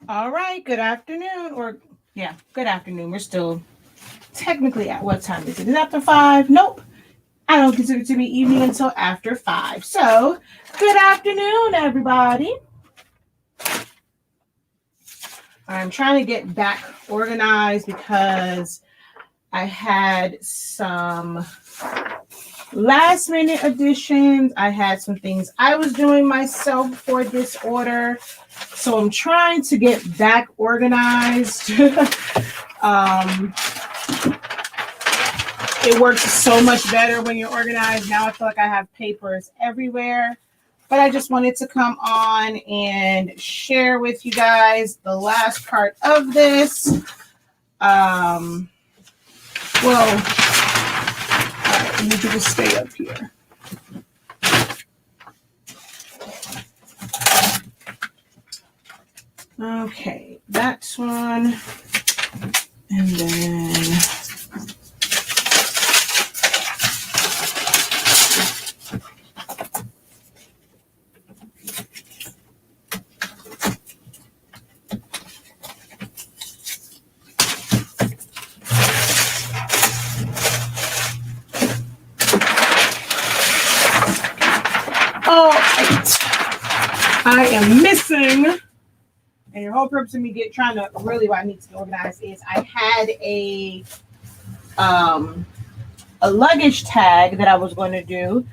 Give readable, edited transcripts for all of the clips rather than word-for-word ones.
All right, good afternoon, or yeah, good afternoon. We're still technically at what time is it? Is it after 5? Nope. I don't consider it to be evening until after 5. So, good afternoon, everybody. I'm trying to get back organized because I had some last minute additions. I had some things I was doing myself for this order. So I'm trying to get back organized. It works so much better when you're organized. Now I feel like I have papers everywhere. But I just wanted to come on and share with you guys the last part of this. Well, you need to just stay up here. Okay, that's one. And then I am missing, and your whole purpose of me trying to really what I need to be organized is I had a luggage tag that I was going to do.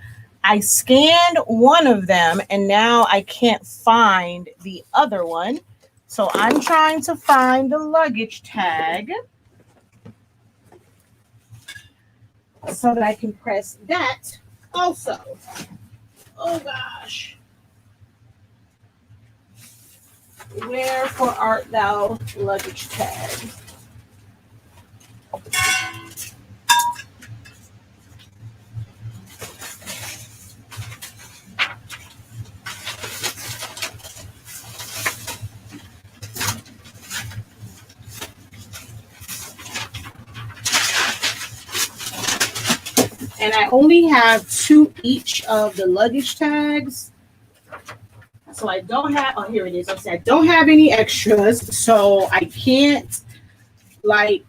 I scanned one of them and now I can't find the other one. So I'm trying to find the luggage tag so that I can press that also. Oh gosh. Wherefore art thou, luggage tag? And I only have 2 each of the luggage tags. So I don't have, oh, here it is. I don't have any extras, so I can't like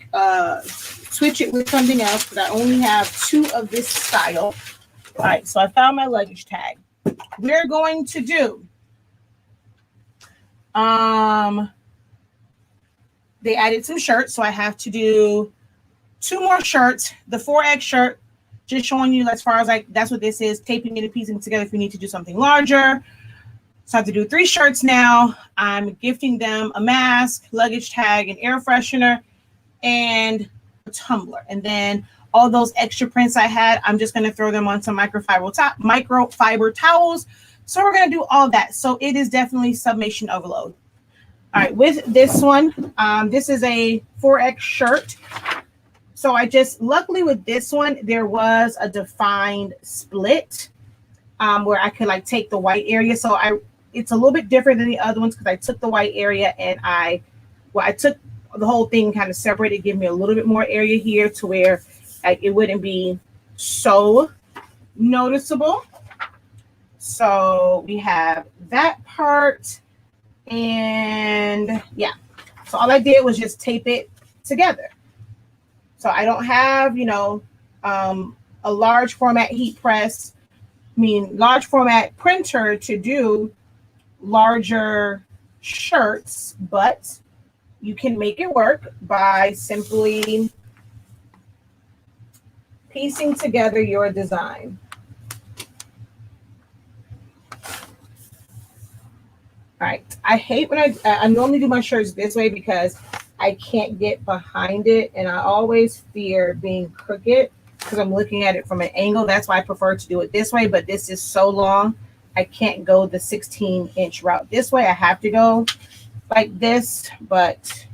switch it with something else because I only have 2 of this style. All right, so I found my luggage tag. We're going to do, they added some shirts, so I have to do 2 more shirts. The 4X shirt, just showing you as far as like, that's what this is, taping it and piecing it together if you need to do something larger. So I have to do 3 shirts now. I'm gifting them a mask, luggage tag, an air freshener, and a tumbler. And then all those extra prints I had, I'm just going to throw them on some microfiber towels. So we're going to do all of that. So it is definitely sublimation overload. All right, with this one, this is a 4X shirt. So luckily with this one, there was a defined split where I could like take the white area. So it's a little bit different than the other ones because I took the white area and I took the whole thing kind of separated, give me a little bit more area here to where it wouldn't be so noticeable. So we have that part, and yeah. So all I did was just tape it together. So I don't have, a large format heat press, large format printer to do larger shirts, but you can make it work by simply piecing together your design. All right, I hate when I normally do my shirts this way because I can't get behind it, and I always fear being crooked because I'm looking at it from an angle. That's why I prefer to do it this way, but this is so long, I can't go the 16-inch route this way. I have to go like this, but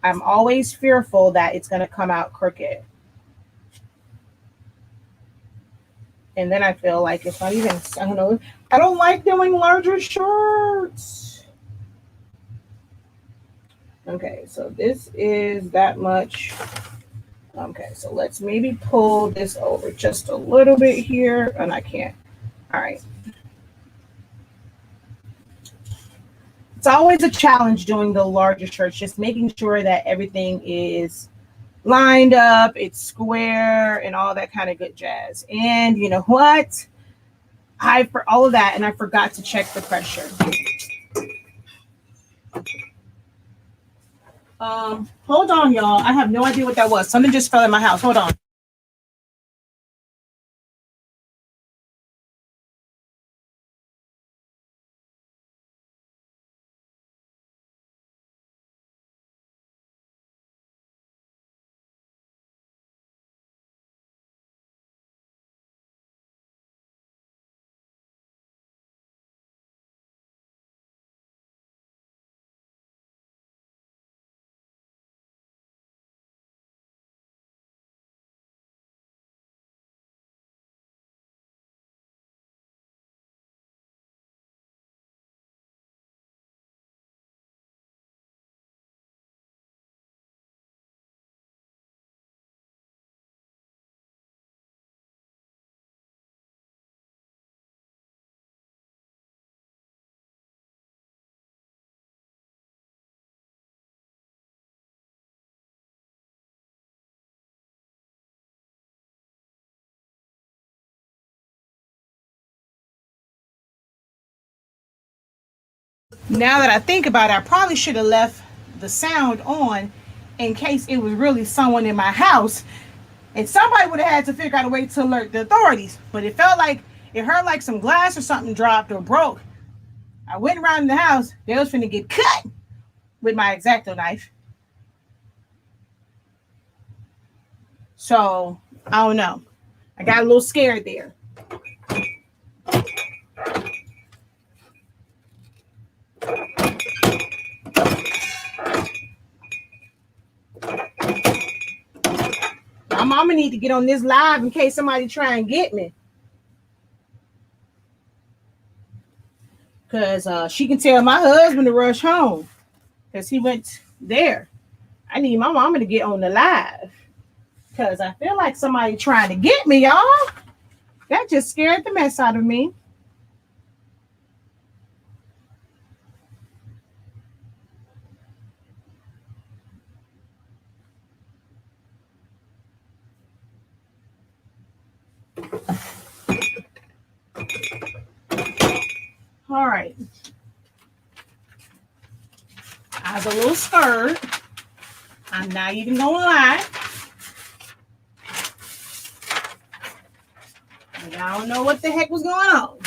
I'm always fearful that it's going to come out crooked. And then I feel like it's not even, I don't know, I don't like doing larger shirts. Okay, so this is that much. Okay, so let's maybe pull this over just a little bit here, and I can't. All right. it's always a challenge doing the larger shirts, just making sure that everything is lined up, it's square, and all that kind of good jazz. And you know what? For all of that, and I forgot to check the pressure. Hold on, y'all. I have no idea what that was. Something just fell in my house. Hold on. Now that I think about it, I probably should have left the sound on in case it was really someone in my house, and somebody would have had to figure out a way to alert the authorities. But it felt like it hurt like some glass or something dropped or broke. I went around in the house. They was finna get cut with my X-Acto knife. So I don't know. I got a little scared there. My mama need to get on this live in case somebody try and get me. Because she can tell my husband to rush home because he went there. I need my mama to get on the live because I feel like somebody trying to get me, y'all. That just scared the mess out of me. All right. I was a little scared. I'm not even gonna lie. And I don't know what the heck was going on.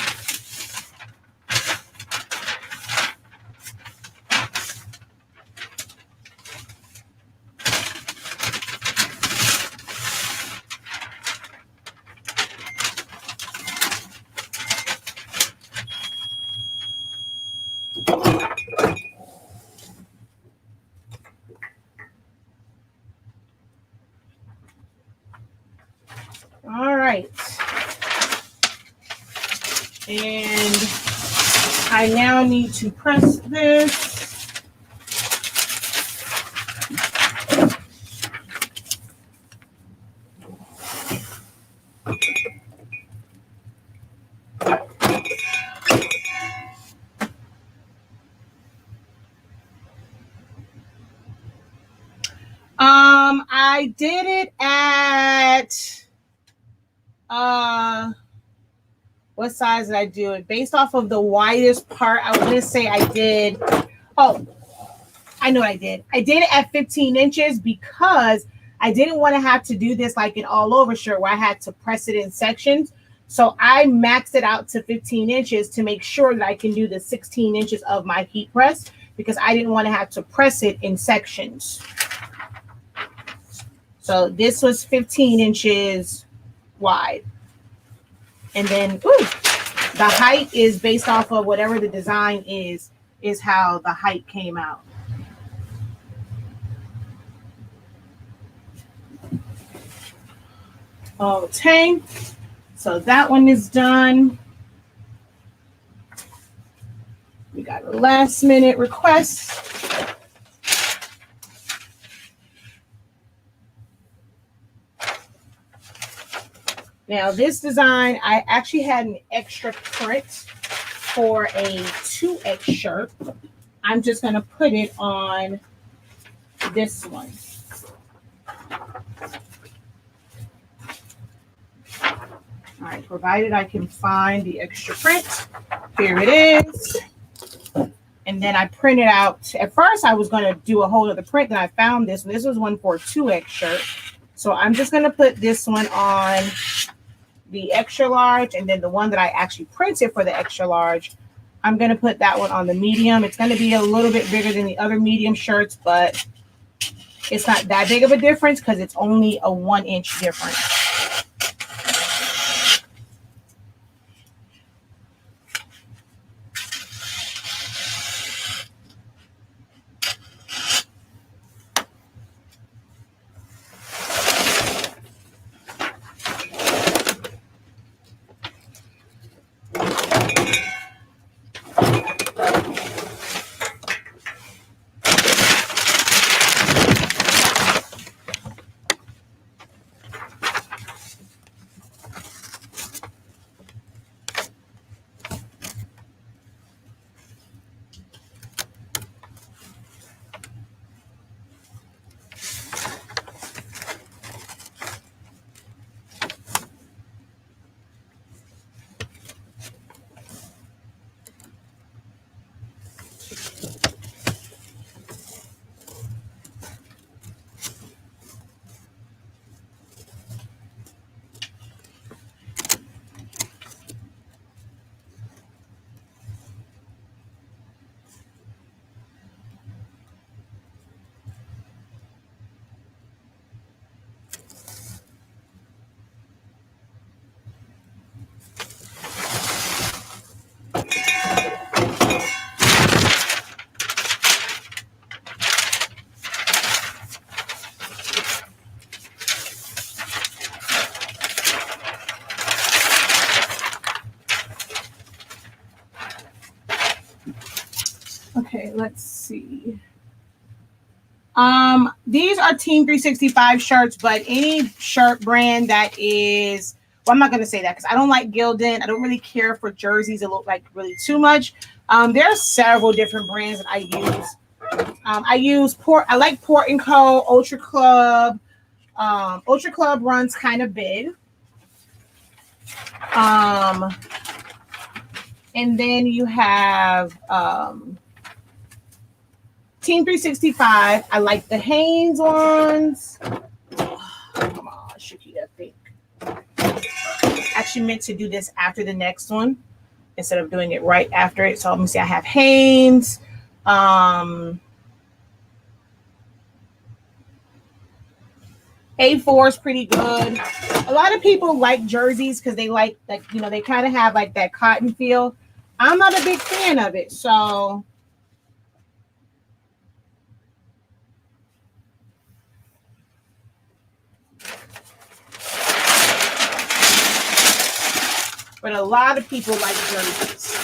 All right. And I now need to press this. I did it at what size did I do it? Based off of the widest part, I was gonna say I did. Oh, I know what I did. I did it at 15 inches because I didn't want to have to do this like an all over shirt where I had to press it in sections. So I maxed it out to 15 inches to make sure that I can do the 16 inches of my heat press because I didn't want to have to press it in sections. So this was 15 inches wide. And then the height is based off of whatever the design is how the height came out. Okay, so that one is done. We got a last minute request. Now this design, I actually had an extra print for a 2X shirt. I'm just going to put it on this one. All right, provided I can find the extra print. Here it is. And then I printed out. At first, I was going to do a whole other print. Then I found this. This was one for a 2X shirt. So I'm just going to put this one on the extra large. And then the one that I actually printed for the extra large, I'm going to put that one on the medium. It's going to be a little bit bigger than the other medium shirts, but it's not that big of a difference because it's only a 1-inch difference. Okay, let's see. These are Team 365 shirts, but any shirt brand that is, well, I'm not going to say that because I don't like Gildan. I don't really care for jerseys that look like really too much. There are several different brands that I use. I like Port & Co, Ultra Club. Ultra Club runs kind of big. And then you have Team 365. I like the Hanes ones. Oh, come on, Shakita, think. Actually meant to do this after the next one instead of doing it right after it. So let me see. I have Hanes. A4 is pretty good. A lot of people like jerseys because they like that, you know, they kind of have like that cotton feel. I'm not a big fan of it, so but a lot of people like jerseys.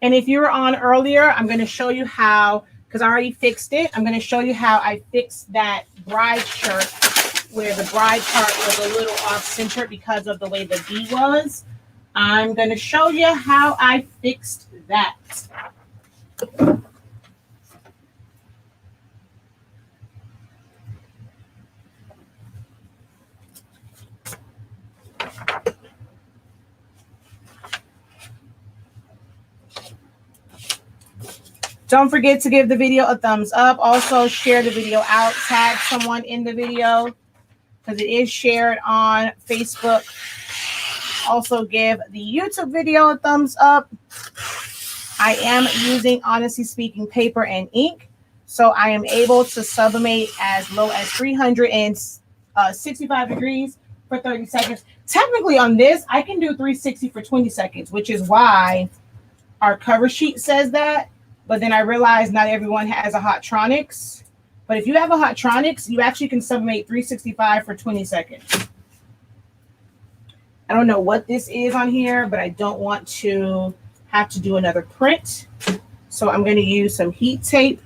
And if you were on earlier, I'm going to show you how, because I already fixed it. I'm going to show you how I fixed that bride shirt where the bride part was a little off center because of the way the V was. I'm going to show you how I fixed that. Don't forget to give the video a thumbs up. Also, share the video out. Tag someone in the video because it is shared on Facebook. Also, give the YouTube video a thumbs up. I am using, honestly speaking, paper and ink. So I am able to sublimate as low as 365 degrees for 30 seconds. Technically, on this, I can do 360 for 20 seconds, which is why our cover sheet says that. But then I realized not everyone has a Hotronix. But if you have a Hotronix, you actually can sublimate 365 for 20 seconds. I don't know what this is on here, but I don't want to have to do another print. So I'm going to use some heat tape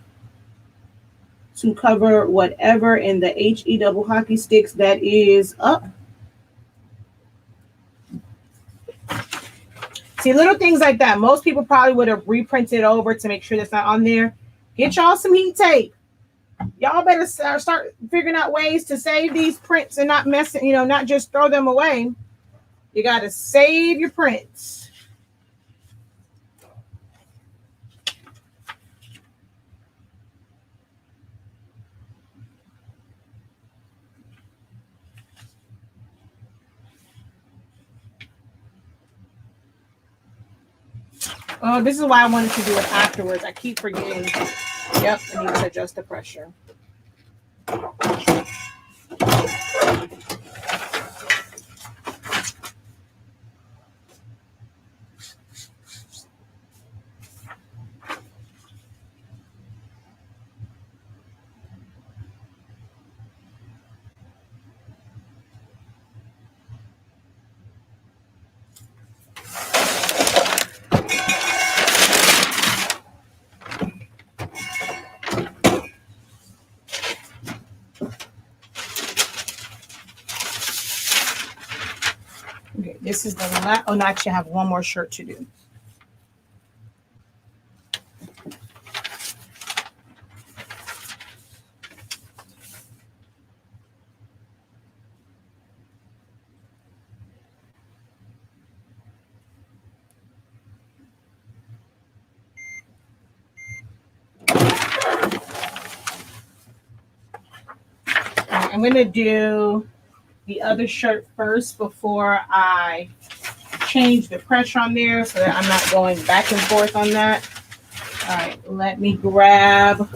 to cover whatever in the HE double hockey sticks that is up. See, little things like that. Most people probably would have reprinted it over to make sure that's not on there. Get y'all some heat tape. Y'all better start figuring out ways to save these prints and not mess it, you know, not just throw them away. You got to save your prints. Oh, this is why I wanted to do it afterwards. I keep forgetting. Yep, I need to adjust the pressure. Okay, this is the last. Oh, no, actually, I have one more shirt to do. I'm going to do the other shirt first before I change the pressure on there so that I'm not going back and forth on that. All right, let me grab,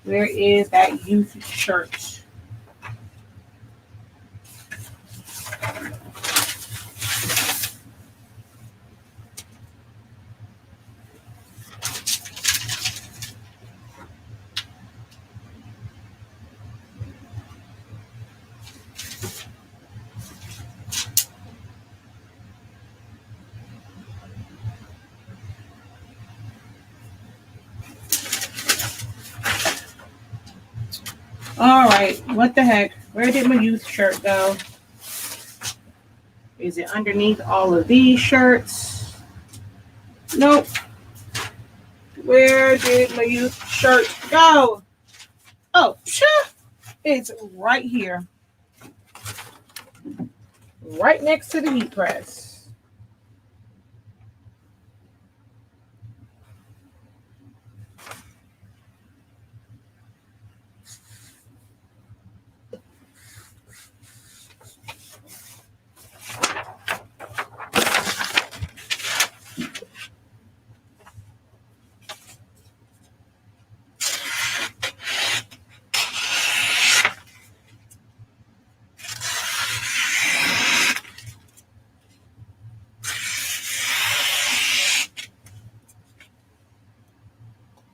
where is that youth shirt? All right, what the heck? Where did my youth shirt go? Is it underneath all of these shirts? Nope. Where did my youth shirt go? Oh, it's right here. Right next to the heat press.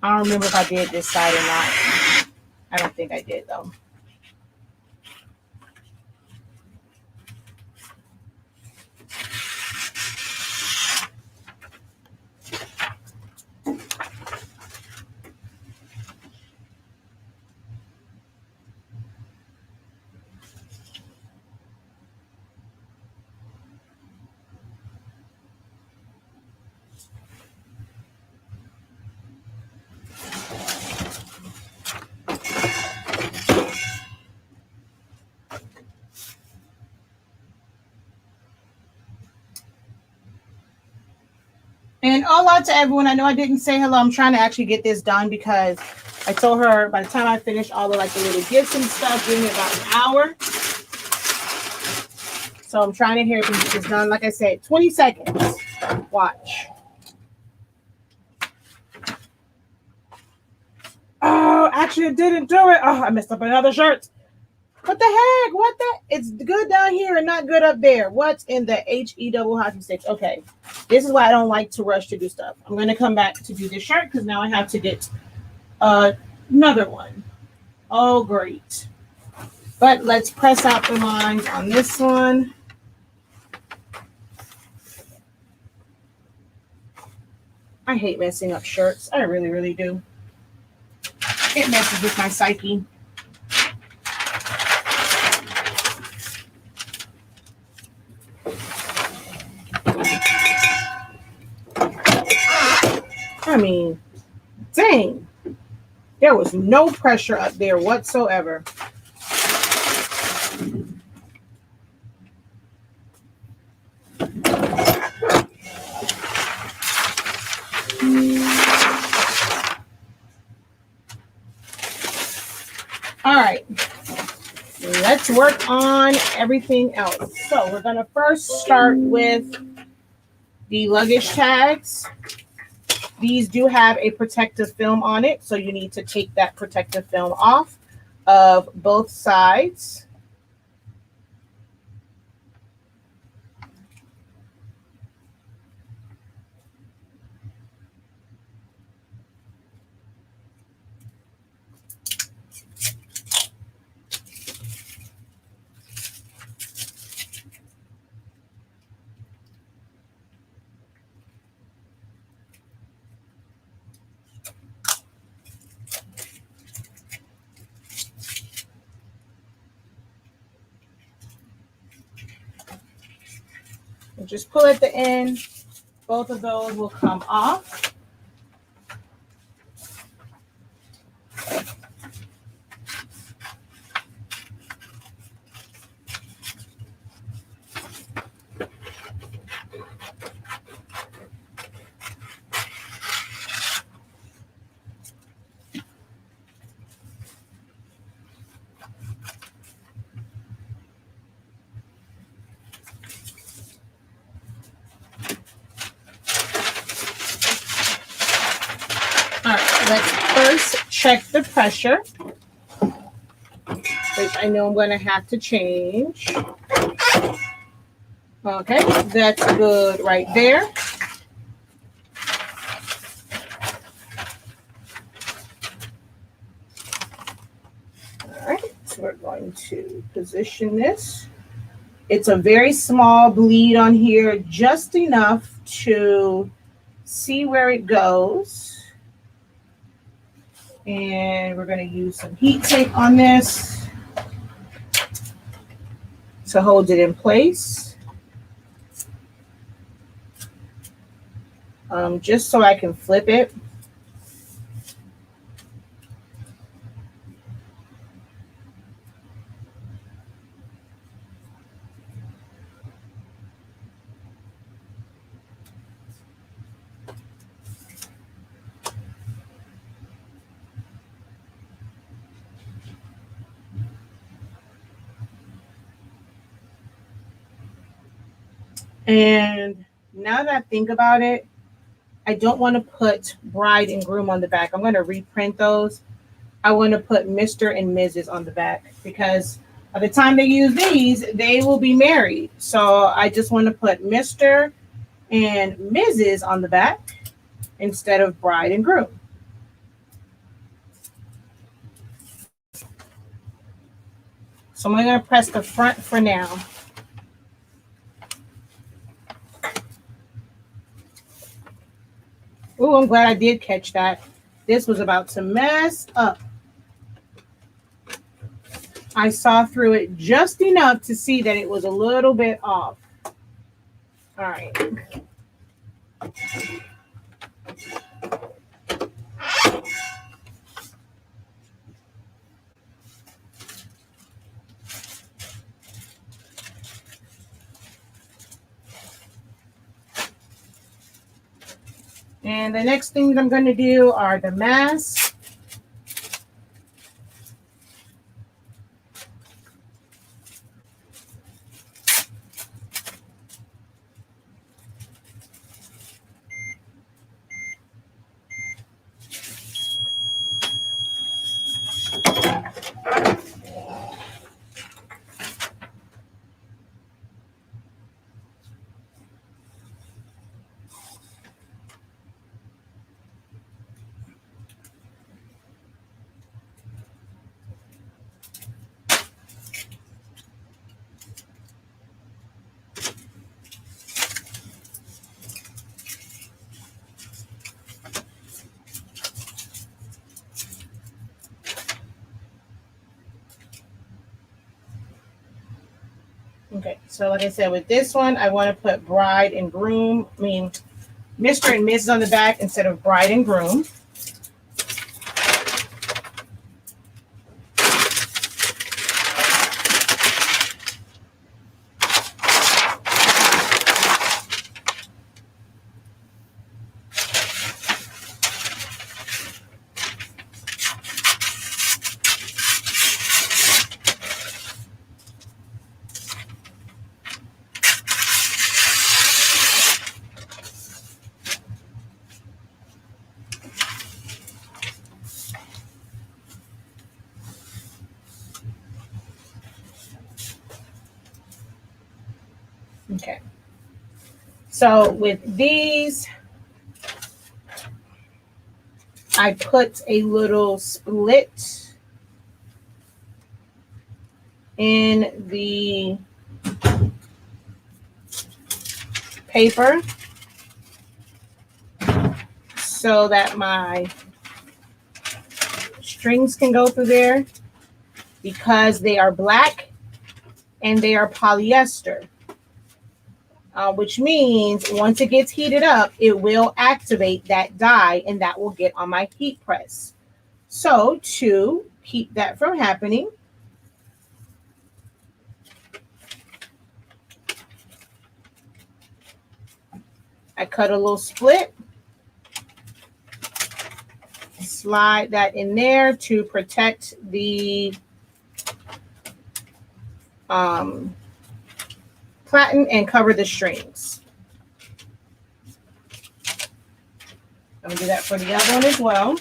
I don't remember if I did this side or not. I don't think I did, though. And all out to everyone. I know I didn't say hello. I'm trying to actually get this done because I told her by the time I finish all the the little gifts and stuff, give me about an hour. So I'm trying to hear if we get this done. Like I said, 20 seconds. Watch. Oh, actually it didn't do it. Oh, I messed up another shirt. What the heck? What the? It's good down here and not good up there. What's in the HE double hockey sticks? Okay. This is why I don't like to rush to do stuff. I'm going to come back to do this shirt because now I have to get another one. Oh, great. But let's press out the lines on this one. I hate messing up shirts. I really, really do. It messes with my psyche. I mean, dang. There was no pressure up there whatsoever. All right, let's work on everything else. So we're going to first start with the luggage tags. These do have a protective film on it, so you need to take that protective film off of both sides. And just pull at the end. Both of those will come off. All right, let's first check the pressure, which I know I'm going to have to change. Okay, that's good right there. All right, so we're going to position this. It's a very small bleed on here, just enough to see where it goes. And we're going to use some heat tape on this to hold it in place. Just so I can flip it. And now that I think about it, I don't want to put bride and groom on the back. I'm going to reprint those. I want to put Mr. and Mrs. on the back because by the time they use these, they will be married. So I just want to put Mr. and Mrs. on the back instead of bride and groom. So I'm going to press the front for now. Oh, I'm glad I did catch that. This was about to mess up. I saw through it just enough to see that it was a little bit off. All right. And the next thing I'm going to do are the masks. Okay, so like I said, with this one, I want to put bride and groom, Mr. and Mrs. on the back instead of bride and groom. Okay. So with these, I put a little split in the paper so that my strings can go through there, because they are black and they are polyester. Which means once it gets heated up, it will activate that dye and that will get on my heat press. So to keep that from happening, I cut a little split, slide that in there to protect the platen and cover the strings. I'm gonna do that for the other one as well.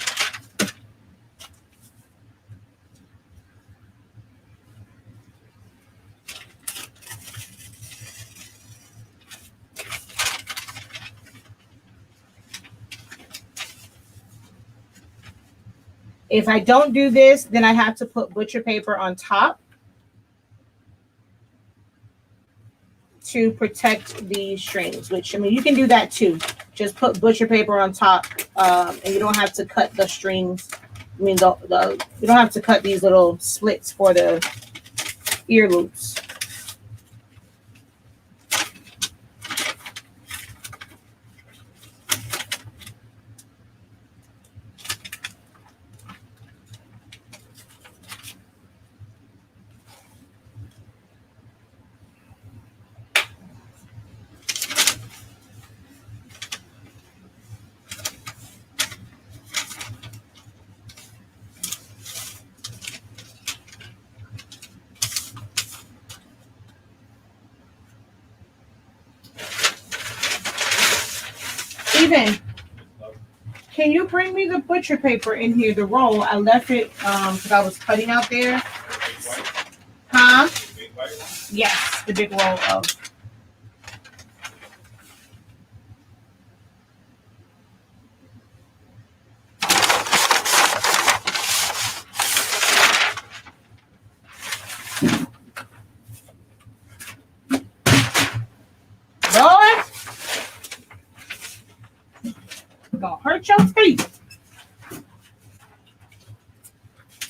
If I don't do this, then I have to put butcher paper on top to protect the strings, which, you can do that too. Just put butcher paper on top, and you don't have to cut the strings. You don't have to cut these little slits for the ear loops. Even, can you bring me the butcher paper in here, the roll? I left it because I was cutting out there. Huh? Yes, the big roll of. Lord, gonna hurt your feet.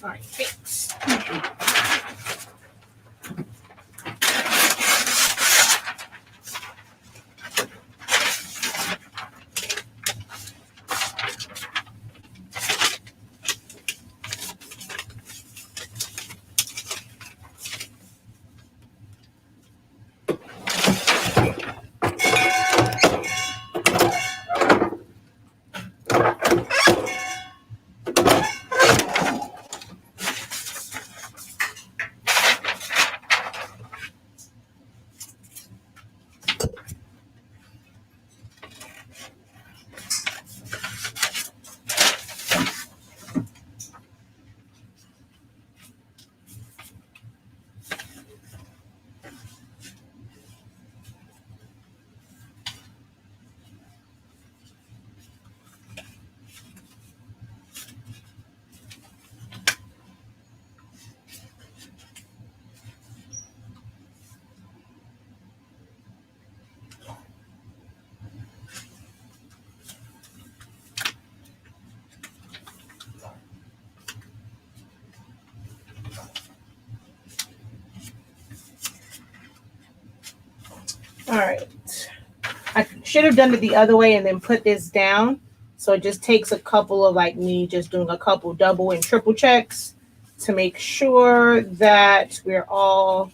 All right, fix. All right. I should have done it the other way and then put this down. So it just takes a couple of like me just doing a couple double and triple checks to make sure that we're all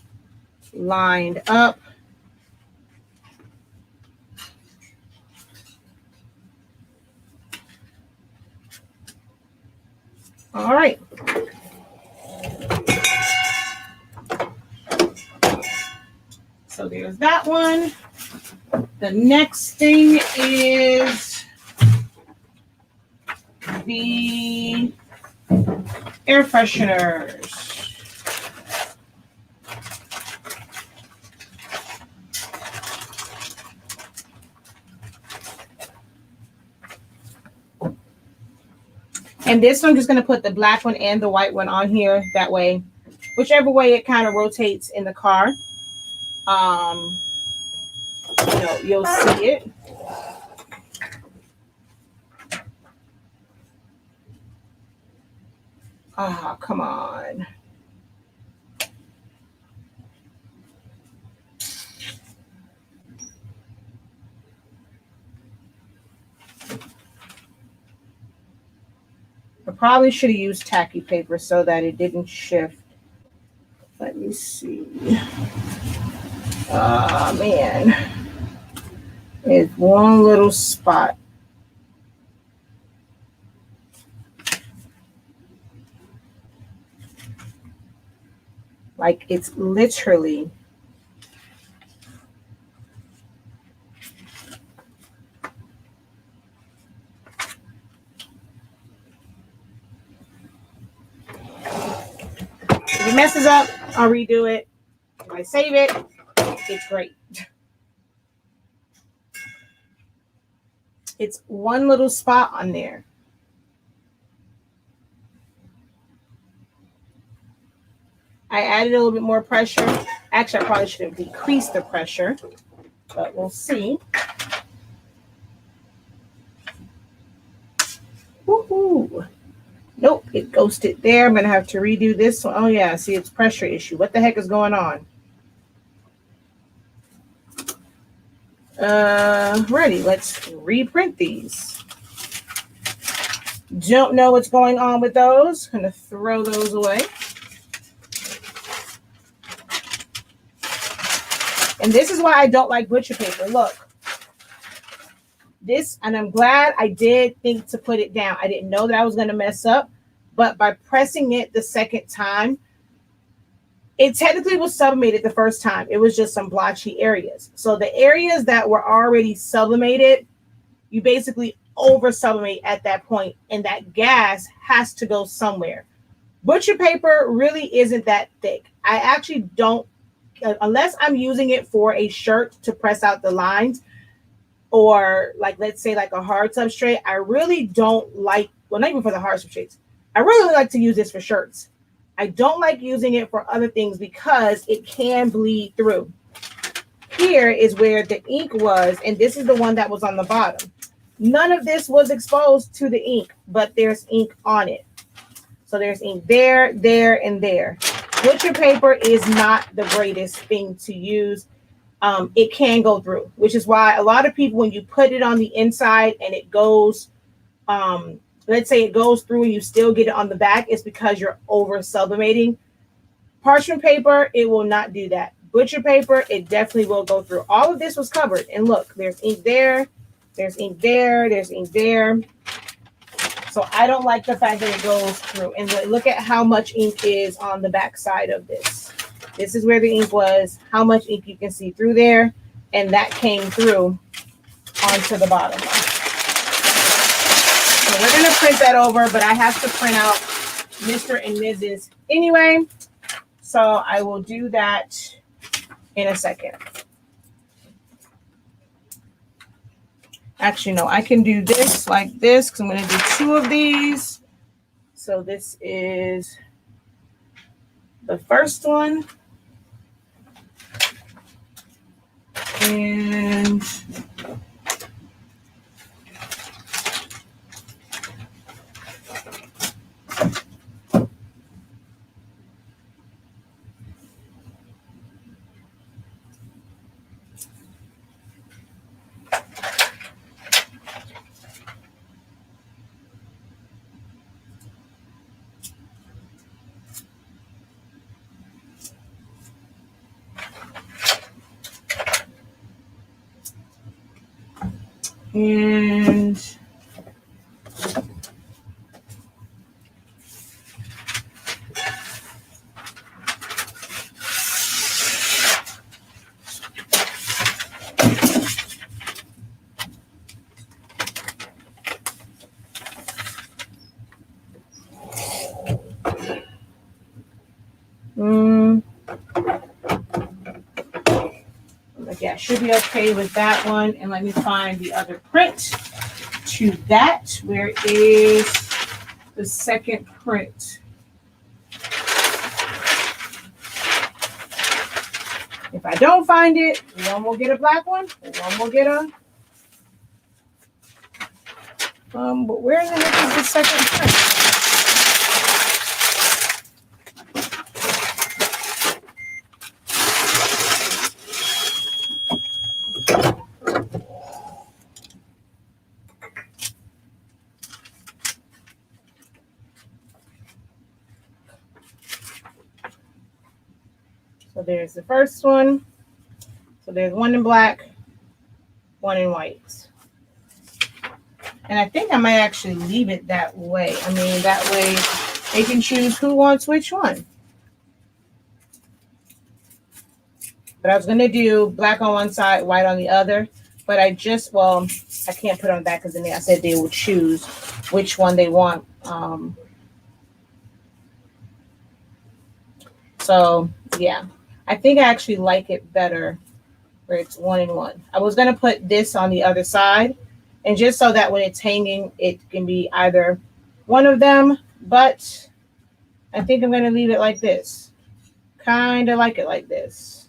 lined up. All right. So there's that one. The next thing is the air fresheners. And this one, I'm just going to put the black one and the white one on here. That way, whichever way it kind of rotates in the car, you'll see it. Ah, come on. I probably should have used tacky paper so that it didn't shift. Let me see. Ah, man. It's one little spot. Like it's literally if it messes up, I'll redo it. If I save it, it's great. It's one little spot on there. I added a little bit more pressure. Actually, I probably should have decreased the pressure, but we'll see. Woohoo! Nope, it ghosted there. I'm going to have to redo this one. Oh, yeah, see, it's pressure issue. What the heck is going on? Ready. Let's reprint these. Don't know what's going on with those. Going to throw those away. And this is why I don't like butcher paper. Look. This, and I'm glad I did think to put it down. I didn't know that I was going to mess up, but by pressing it the second time, it technically was sublimated the first time. It was just some blotchy areas. So the areas that were already sublimated, you basically over sublimate at that point, and that gas has to go somewhere. Butcher paper really isn't that thick. I actually don't, unless I'm using it for a shirt to press out the lines, or like, let's say like a hard substrate, I really don't like, well, not even for the hard substrates. I really like to use this for shirts. I don't like using it for other things because it can bleed through. Here is where the ink was, and this is the one that was on the bottom. None of this was exposed to the ink, but there's ink on it. So there's ink there, there, and there. Butcher paper is not the greatest thing to use. It can go through, which is why a lot of people, when you put it on the inside and it goes, let's say it goes through and you still get it on the back, it's because you're over sublimating. Parchment paper, it will not do that. Butcher paper, it definitely will go through. All of this was covered. And look, there's ink there, there's ink there, there's ink there. So I don't like the fact that it goes through. And look at how much ink is on the back side of this. This is where the ink was, how much ink you can see through there, and that came through onto the bottom. So we're going to print that over, but I have to print out Mr. and Mrs. anyway, so I will do that in a second. Actually, no, I can do this like this because I'm going to do 2 of these. So this is the first one. And And yeah, should be okay with that one. And let me find the other print to that. Where is the second print? If I don't find it, one will get a black one, and one will get a but where in the heck is the second print? So there's the first one. So there's one in black, one in white. And I think I might actually leave it that way. I mean, that way they can choose who wants which one. But I was going to do black on one side, white on the other. But I just, well, I can't put on that because then I said they will choose which one they want. So, yeah. I think I actually like it better where it's 1 and 1. I was going to put this on the other side. And just so that when it's hanging, it can be either one of them. But I think I'm going to leave it like this. Kind of like it like this.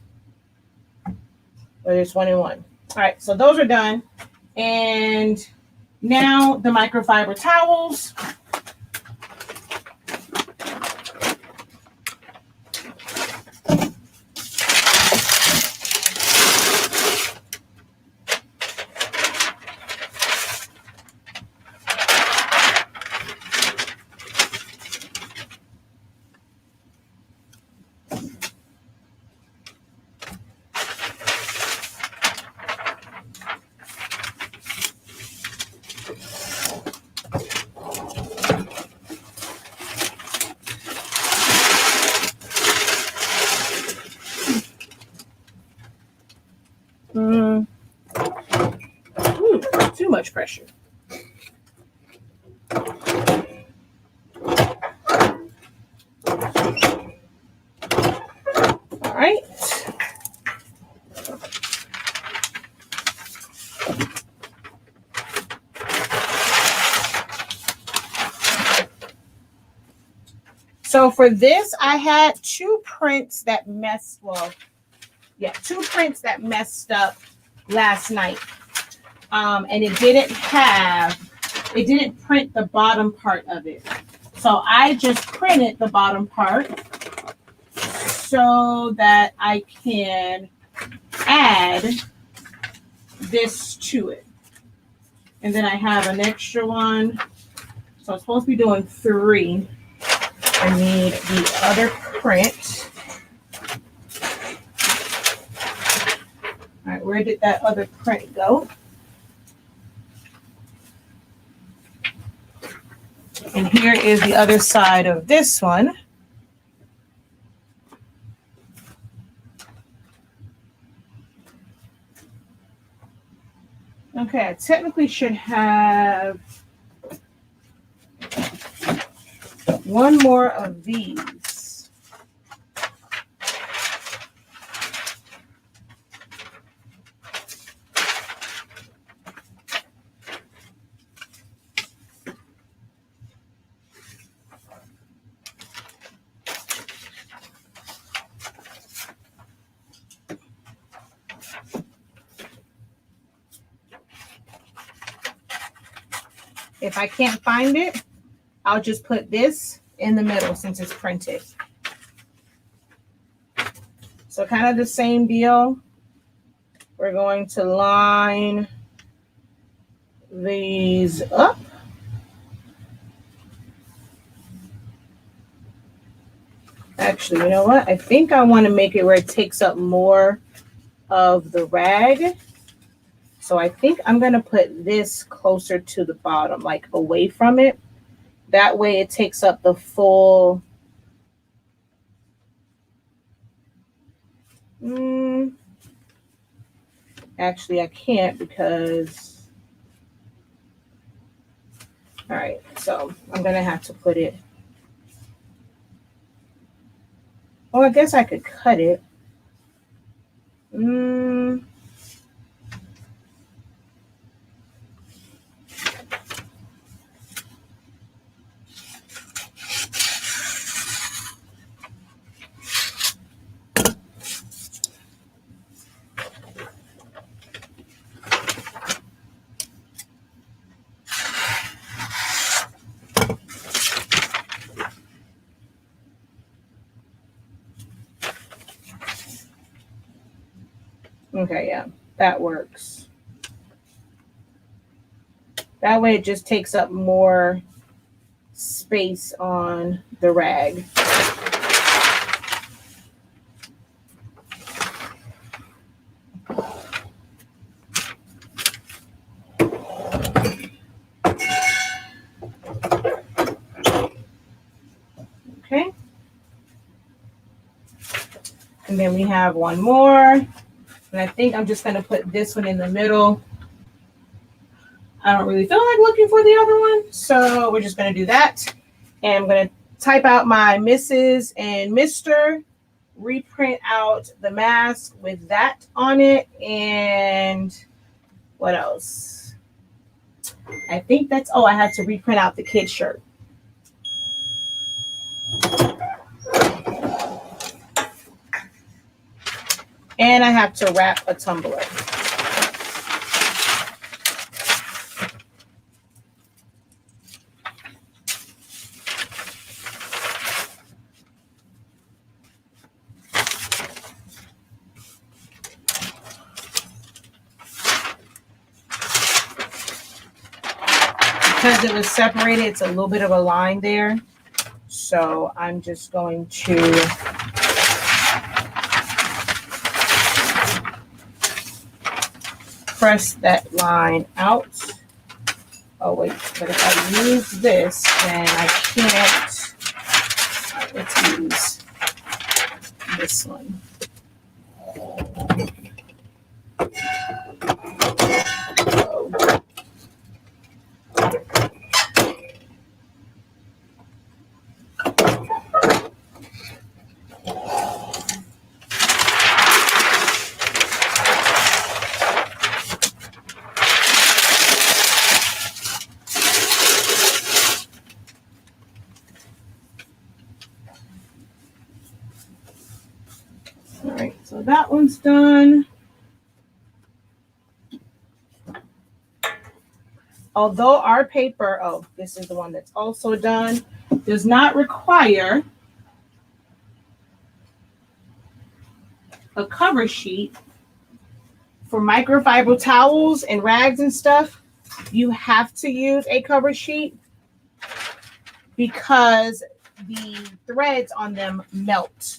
Where it's 1 and 1. All right, so those are done. And now the microfiber towels. Too much pressure. All right. So for this, I had two prints that messed up last night. And it didn't print the bottom part of it. So I just printed the bottom part so that I can add this to it. And then I have an extra one. So I'm supposed to be doing 3. I need the other print. All right, where did that other print go? And here is the other side of this one. Okay, I technically should have one more of these. If I can't find it, I'll just put this in the middle since it's printed. So kind of the same deal. We're going to line these up. Actually, you know what? I think I want to make it where it takes up more of the rag. So I think I'm going to put this closer to the bottom, like away from it. That way it takes up the full. Actually, I can't because. All right, so I'm going to have to put it. Oh, I guess I could cut it. Okay, yeah, that works. That way it just takes up more space on the rag. Okay. And then we have one more. And I think I'm just going to put this one in the middle. I don't really feel like looking for the other one, so we're just going to do that. And I'm going to type out my Mrs. and Mr. Reprint out the mask with that on it. And what else? I think that's, oh, I had to reprint out the kid shirt. And I have to wrap a tumbler. Because it was separated, it's a little bit of a line there. So I'm just going to press that line out. Oh wait, but if I use this, then I can't. All right, let's use this one. All right, so that one's done. Although our paper, oh, this is the one that's also done, does not require a cover sheet for microfiber towels and rags and stuff. You have to use a cover sheet because the threads on them melt.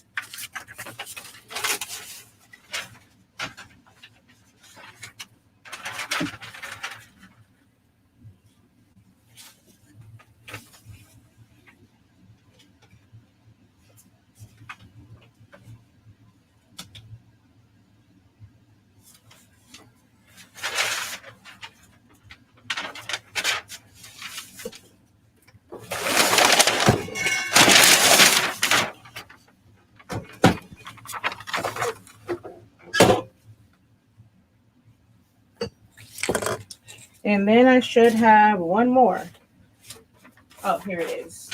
And then I should have one more. Oh, here it is.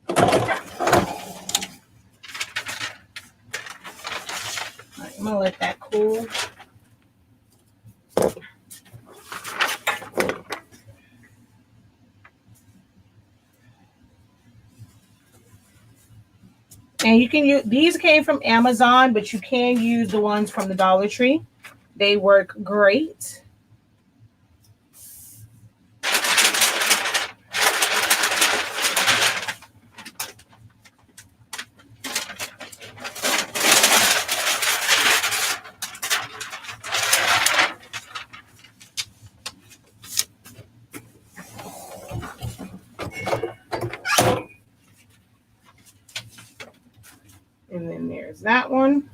All right, I'm gonna let that cool. And you can use, these came from Amazon, but you can use the ones from the Dollar Tree. They work great. And then there's that one.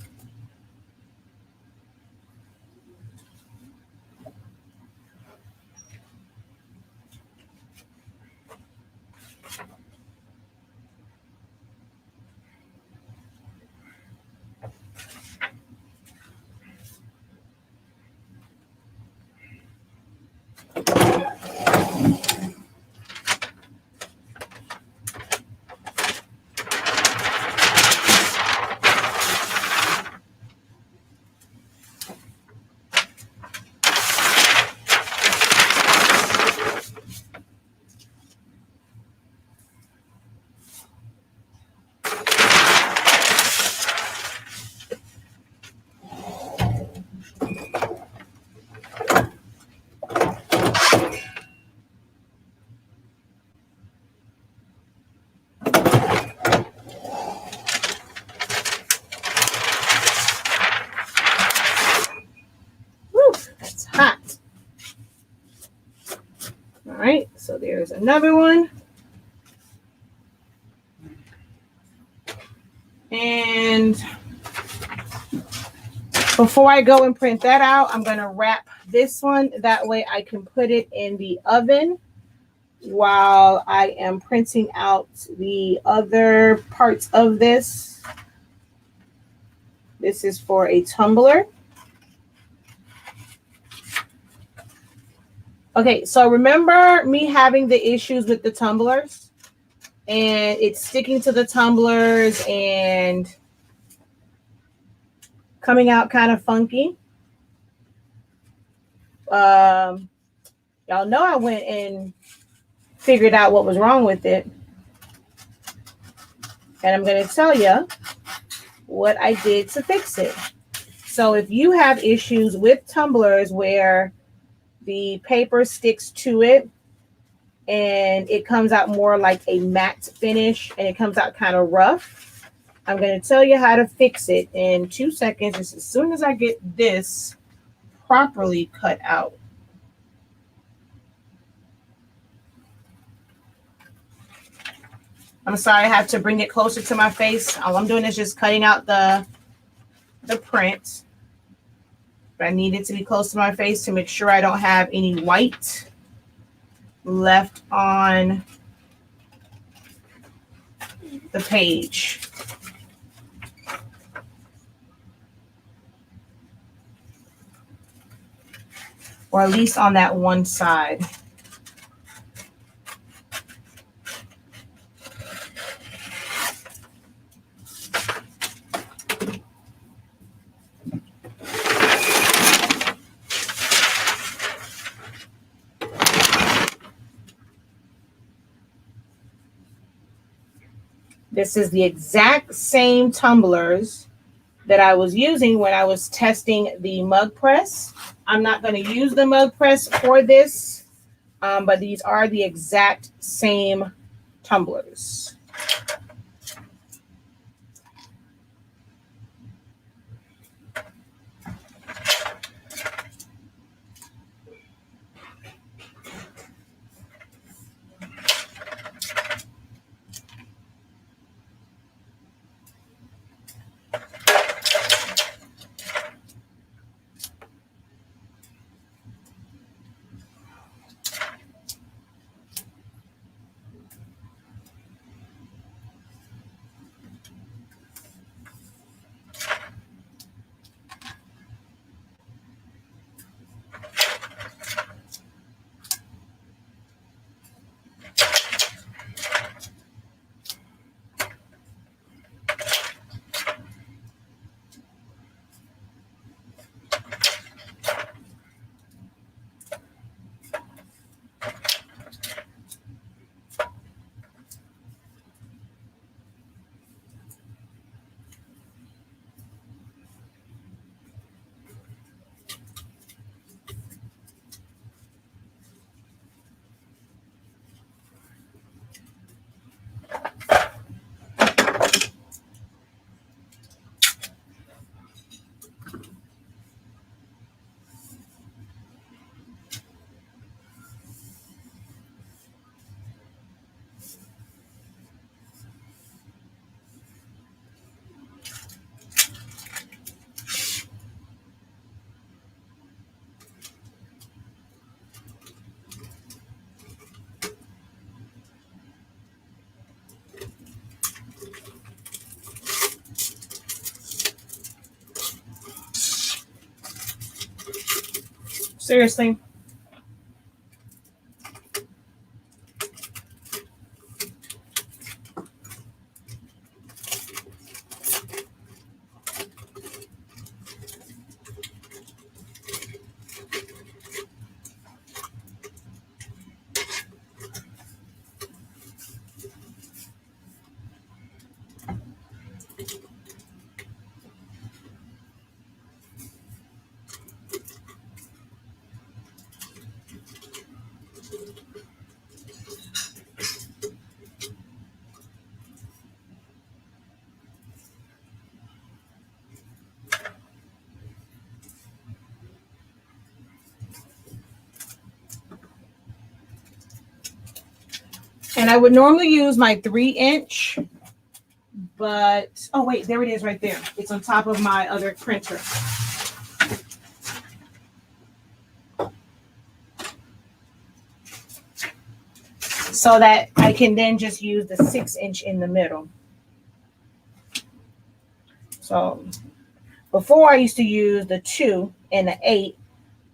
Hot. All right, so there's another one. And before I go and print that out, I'm going to wrap this one. That way I can put it in the oven while I am printing out the other parts of this. This is for a tumbler. Okay, so remember me having the issues with the tumblers and it's sticking to the tumblers and coming out kind of funky. Y'all know I went and figured out what was wrong with it. And I'm going to tell you what I did to fix it. So if you have issues with tumblers where the paper sticks to it and it comes out more like a matte finish and it comes out kind of rough, I'm going to tell you how to fix it in 2 seconds, just as soon as I get this properly cut out. I'm sorry, I have to bring it closer to my face. All I'm doing is just cutting out the print. But I need it to be close to my face to make sure I don't have any white left on the page. Or at least on that one side. This is the exact same tumblers that I was using when I was testing the mug press. I'm not going to use the mug press for this, but these are the exact same tumblers. Seriously. And I would normally use my 3-inch, but oh wait, there it is right there. It's on top of my other printer. So that I can then just use the 6-inch in the middle. So before I used to use the 2 and the 8,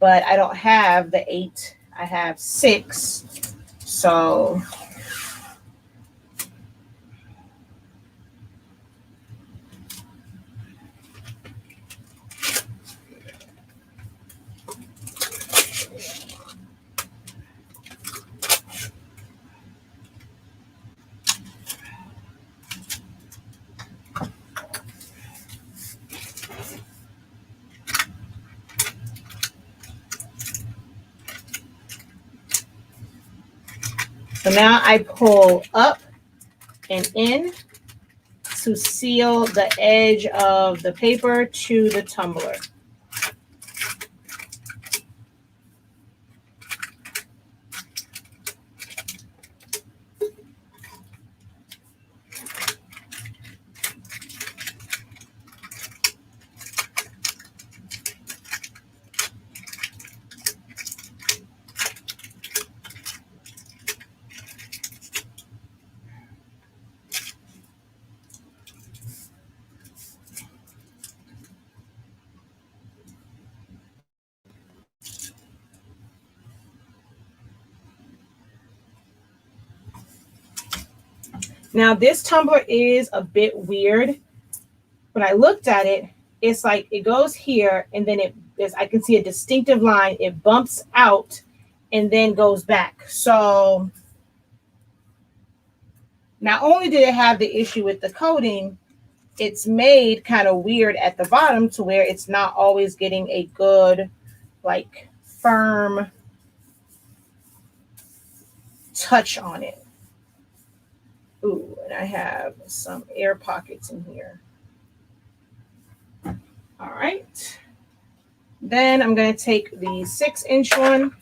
but I don't have the 8. I have 6. So now I pull up and in to seal the edge of the paper to the tumbler. Now this tumbler is a bit weird. When I looked at it, it's like it goes here and then I can see a distinctive line. It bumps out and then goes back. So not only did it have the issue with the coating, it's made kind of weird at the bottom to where it's not always getting a good, like, firm touch on it. Ooh, and I have some air pockets in here. All right. Then I'm going to take the 6-inch one.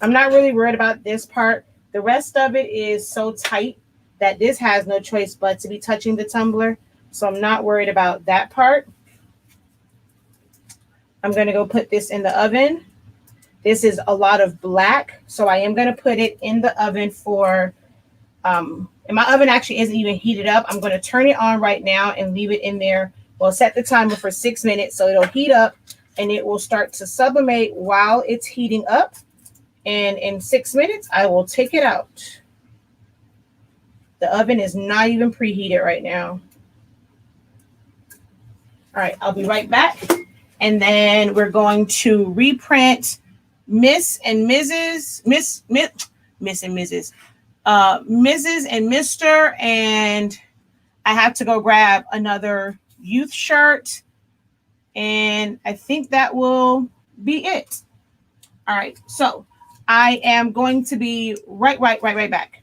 I'm not really worried about this part. The rest of it is so tight that this has no choice but to be touching the tumbler. So I'm not worried about that part. I'm going to go put this in the oven. This is a lot of black, so I am going to put it in the oven for, and my oven actually isn't even heated up. I'm going to turn it on right now and leave it in there Well, set the timer for 6 minutes so it'll heat up and it will start to sublimate while it's heating up. And in 6 minutes, I will take it out. The oven is not even preheated right now. All right, I'll be right back. And then we're going to reprint Mrs. and Mr. And I have to go grab another youth shirt. And I think that will be it. All right, so I am going to be right back.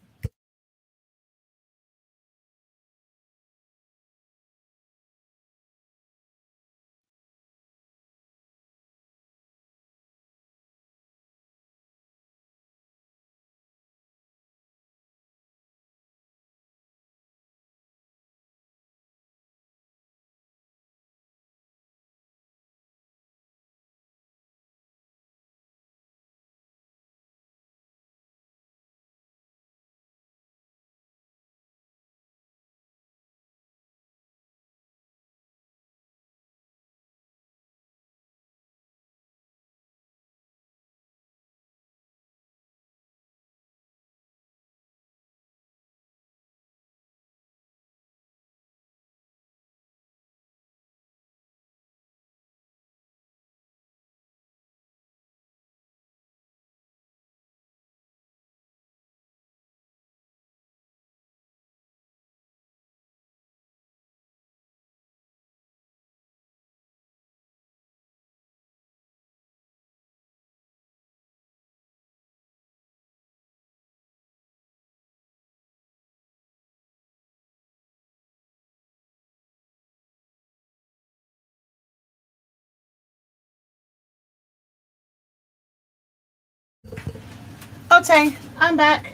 Okay, I'm back.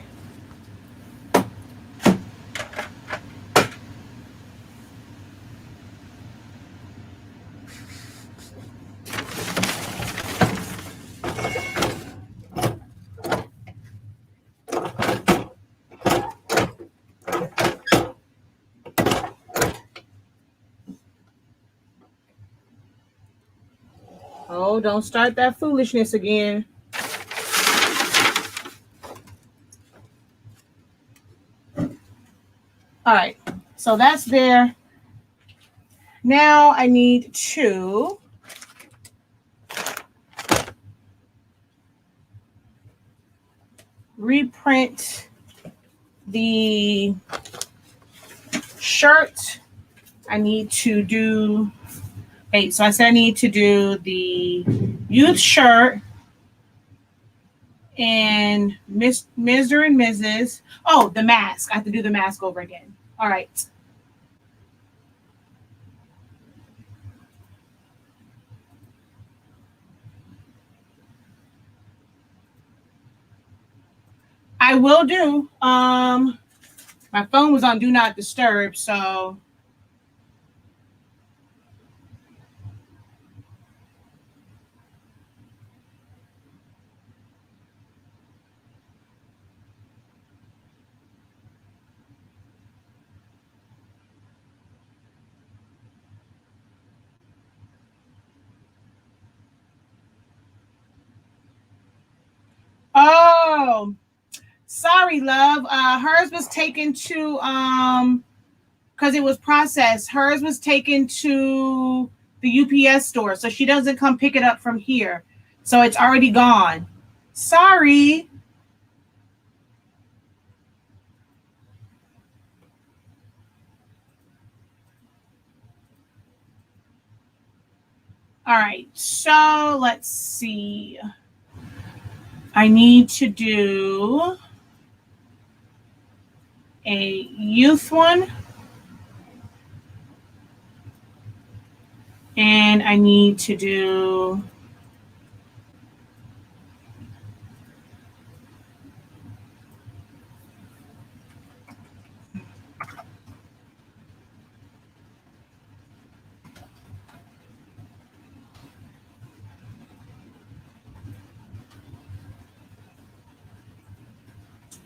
Oh, don't start that foolishness again. All right, so that's there. Now I need to reprint the shirt. I need to do 8. So I said I need to do the youth shirt and Mr. and Mrs. Oh, the mask. I have to do the mask over again. All right. I will do. My phone was on Do Not Disturb, so. Oh, sorry, love. Hers was taken to because it was processed. Hers was taken to the UPS store, so she doesn't come pick it up from here. So it's already gone. Sorry. All right, so let's see. I need to do a youth one. And I need to do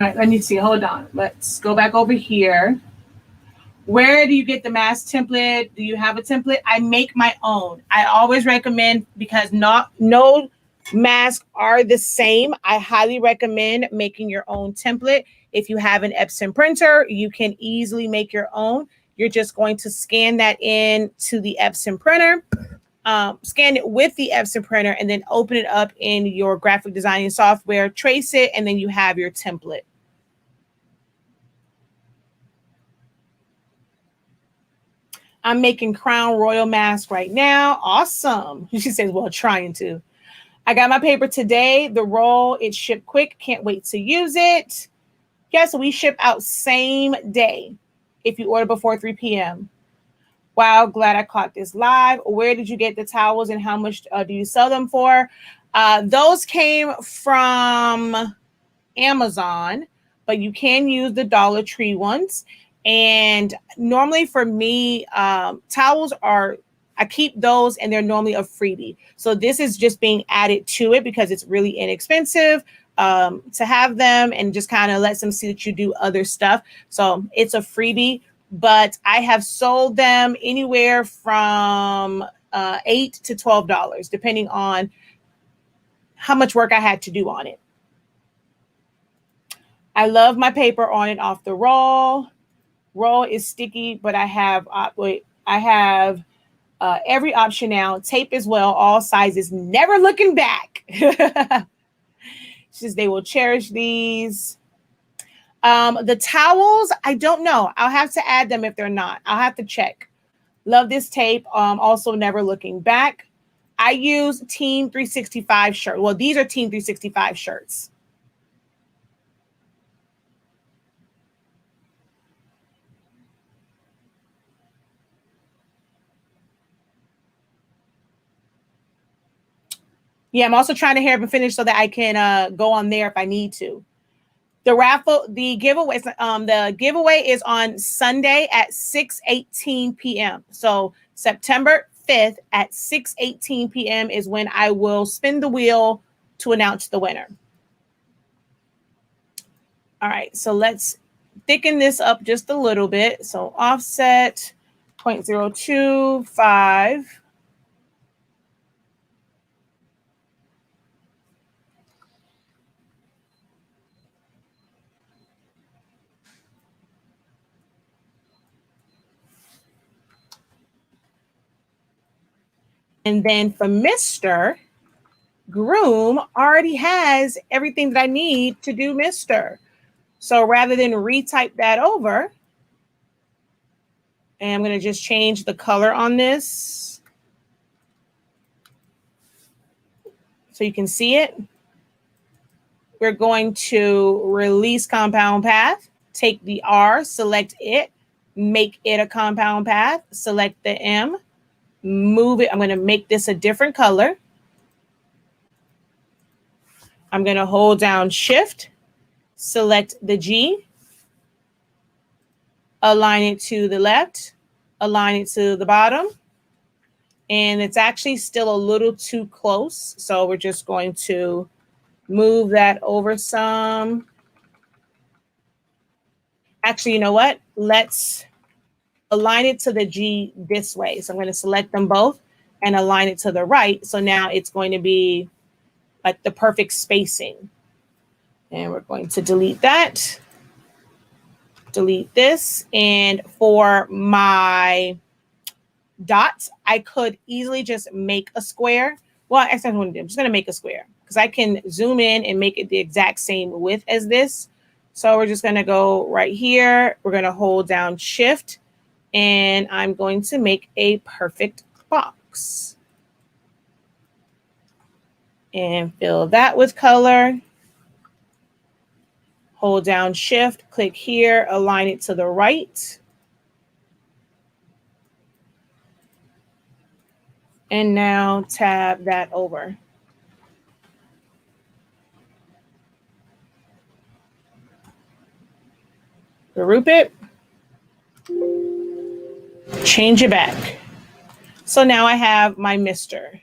all right, let me see. Hold on. Let's go back over here. Where do you get the mask template? Do you have a template? I make my own. I always recommend, because no masks are the same. I highly recommend making your own template. If you have an Epson printer, you can easily make your own. You're just going to scan that in to the Epson printer, scan it with the Epson printer, and then open it up in your graphic designing software, trace it, and then you have your template. I'm making Crown Royal mask right now. Awesome. She says, well, trying to. I got my paper today. The roll, it shipped quick. Can't wait to use it. Yes, we ship out same day if you order before 3 p.m. Wow, glad I caught this live. Where did you get the towels and how much do you sell them for? Those came from Amazon, but you can use the Dollar Tree ones. And normally for me, towels are, I keep those and they're normally a freebie. So this is just being added to it because it's really inexpensive to have them, and just kind of lets them see that you do other stuff. So it's a freebie, but I have sold them anywhere from $8 to $12, depending on how much work I had to do on it. I love my paper on and off the roll. Roll is sticky, but I have every option now. Tape as well, all sizes, never looking back. Says they will cherish these. The towels, I don't know. I'll have to add them if they're not. I'll have to check. Love this tape. Also never looking back. I use Team 365 shirt. Well, these are Team 365 shirts. Yeah, I'm also trying to hurry up and finish so that I can go on there if I need to. The raffle, the giveaway is on Sunday at 6:18 p.m. So September 5th at 6:18 p.m. is when I will spin the wheel to announce the winner. All right, so let's thicken this up just a little bit. So offset 0.025. And then for Mr. Groom already has everything that I need to do Mr. So rather than retype that over, and I'm going to just change the color on this so you can see it. We're going to release compound path, take the R, select it, make it a compound path, select the M, move it. I'm going to make this a different color. I'm going to hold down Shift, select the G, align it to the left, align it to the bottom. And it's actually still a little too close. So we're just going to move that over some. Actually, you know what? Let's align it to the G this way. So I'm going to select them both and align it to the right. So now it's going to be like the perfect spacing. And we're going to delete that. Delete this. And for my dots, I could easily just make a square. Well, actually, I'm just going to make a square because I can zoom in and make it the exact same width as this. So we're just going to go right here. We're going to hold down Shift, and I'm going to make a perfect box. And fill that with color. Hold down Shift, click here, align it to the right. And now tab that over. Group it. Change it back. So now I have my Mr.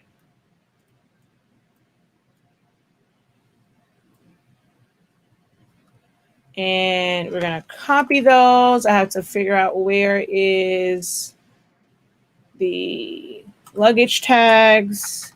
And we're going to copy those. I have to figure out where is the luggage tags.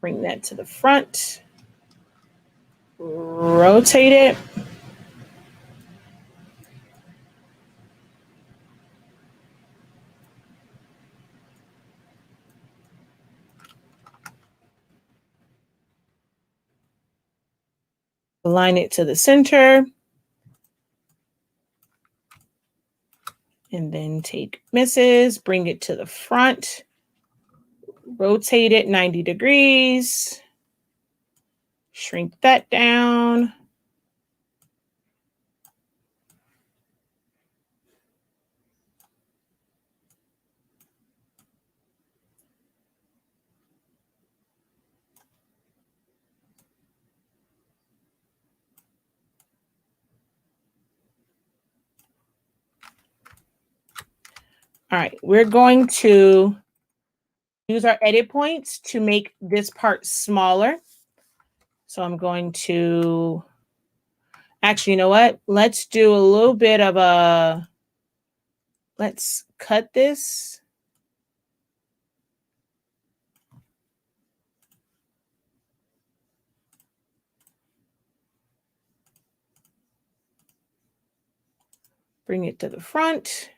Bring that to the front. Rotate it. Align it to the center. And then take misses, bring it to the front. Rotate it 90 degrees. Shrink that down. All right, we're going to use our edit points to make this part smaller. So I'm going to, actually, you know what? Let's do a little bit of a, let's cut this. Bring it to the front.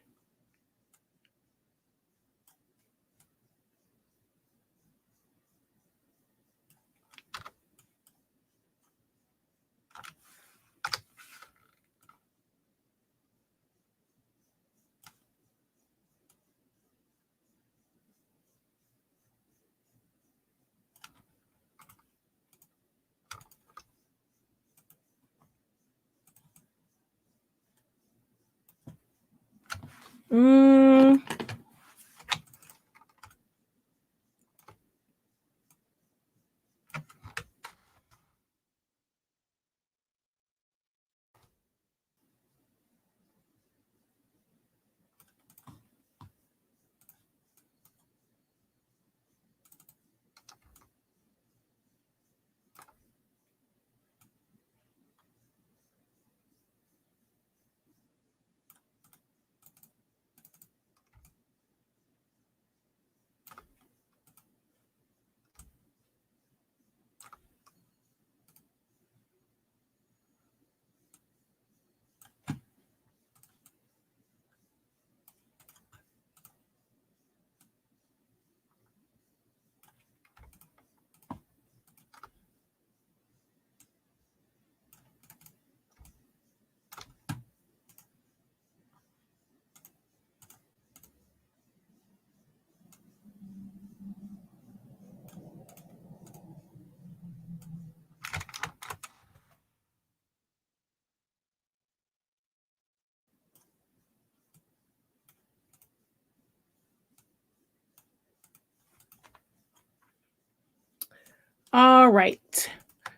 All right.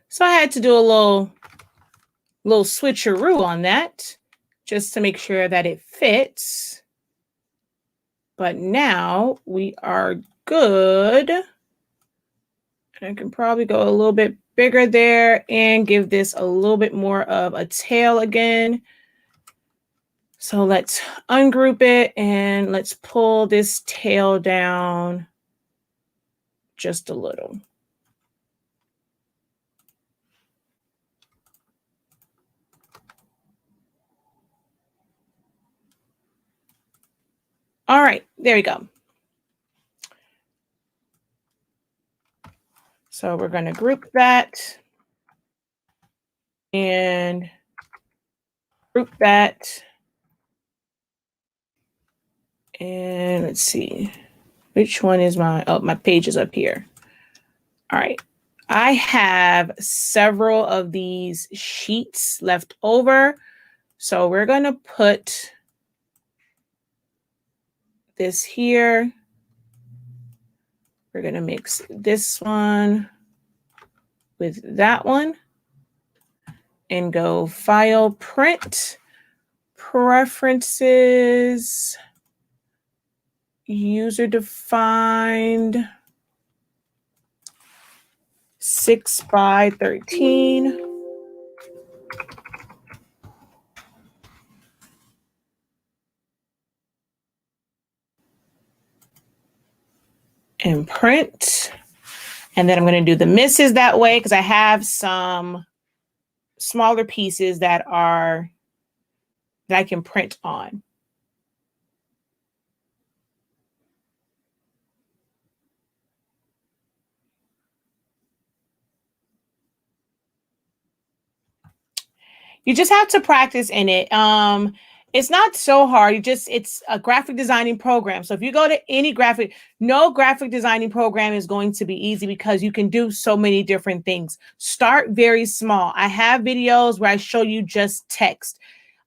So I had to do a little switcheroo on that just to make sure that it fits. But now we are good. I can probably go a little bit bigger there and give this a little bit more of a tail again. So let's ungroup it and let's pull this tail down just a little. All right, there we go. So we're going to group that and group that. And let's see, which one is my, oh, my page is up here. All right. I have several of these sheets left over. So we're going to put this here. We're going to mix this one with that one and go File, Print, Preferences, User Defined, 6x13. And print. And then I'm going to do the misses that way because I have some smaller pieces that I can print on. You just have to practice in it. It's not so hard. It's a graphic designing program. So if you go to no graphic designing program is going to be easy because you can do so many different things. Start very small. I have videos where I show you just text.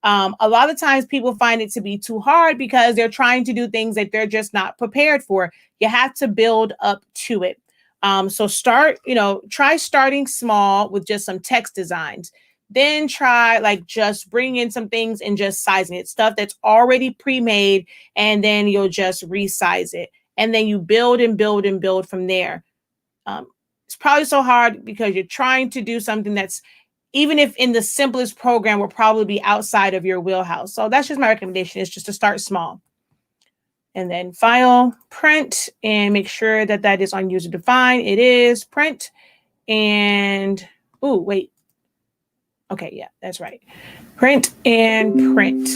A lot of times people find it to be too hard because they're trying to do things that they're just not prepared for. You have to build up to it. So try starting small with just some text designs. Then try just bring in some things and just sizing it, stuff that's already pre-made, and then you'll just resize it. And then you build and build and build from there. It's probably so hard because you're trying to do something that's, even if in the simplest program, will probably be outside of your wheelhouse. So that's just my recommendation, is just to start small. And then File, Print, and make sure that that is on user defined. It is print. And, oh, wait. Okay, yeah, that's right. Print and print.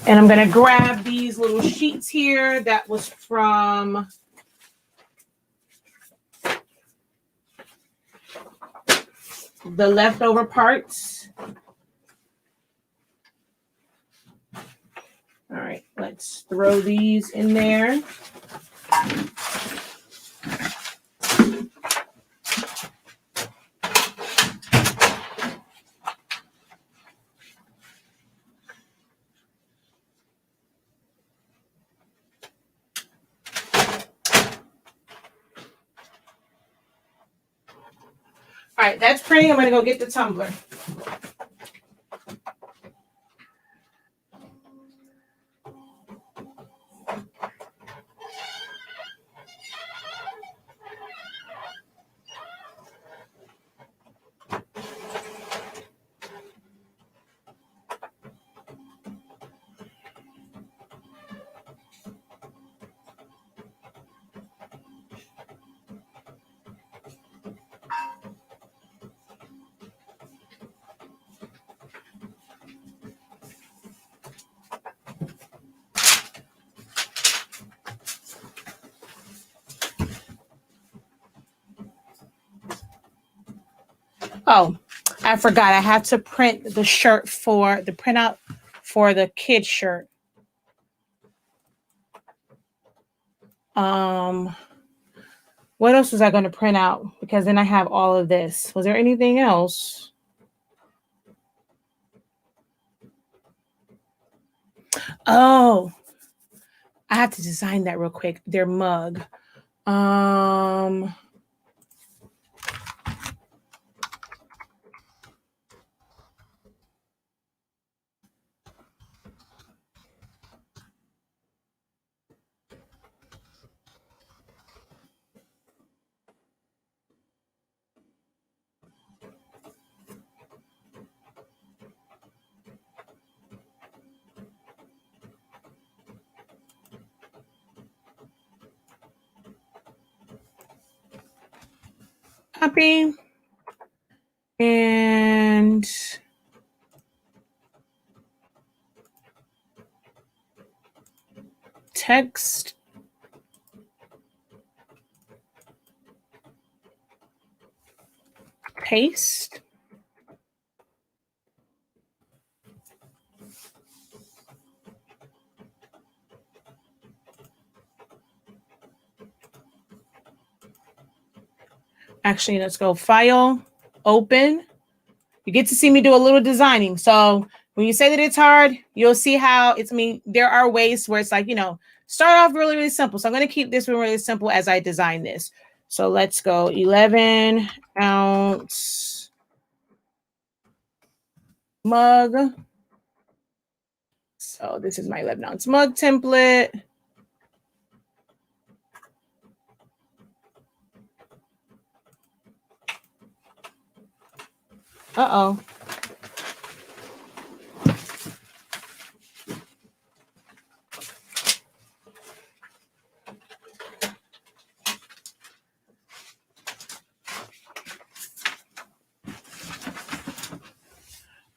And I'm going to grab these little sheets here that was from the leftover parts. All right, let's throw these in there. All right, that's printing. I'm going to go get the tumbler. Oh, I forgot. I have to print the shirt for the printout for the kid shirt. What else was I going to print out? Because then I have all of this. Was there anything else? Oh, I have to design that real quick. Their mug. Copy. And text. Paste. Actually, let's go File, Open. You get to see me do a little designing. So when you say that it's hard, you'll see how it's, I mean, there are ways where it's like, you know, start off really, really simple. So I'm going to keep this really simple as I design this. So let's go 11 ounce mug. So this is my 11 ounce mug template. Uh-oh.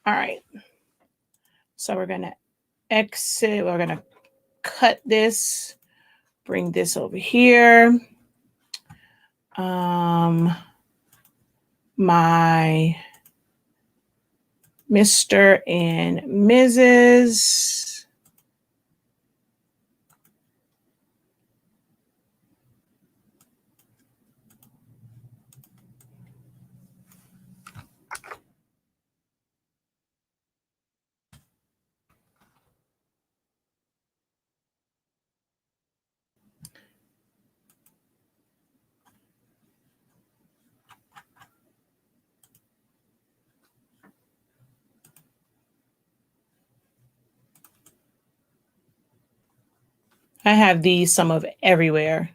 All right. So we're going to exit. We're going to cut this, bring this over here. My Mr. and Mrs. I have these some of everywhere.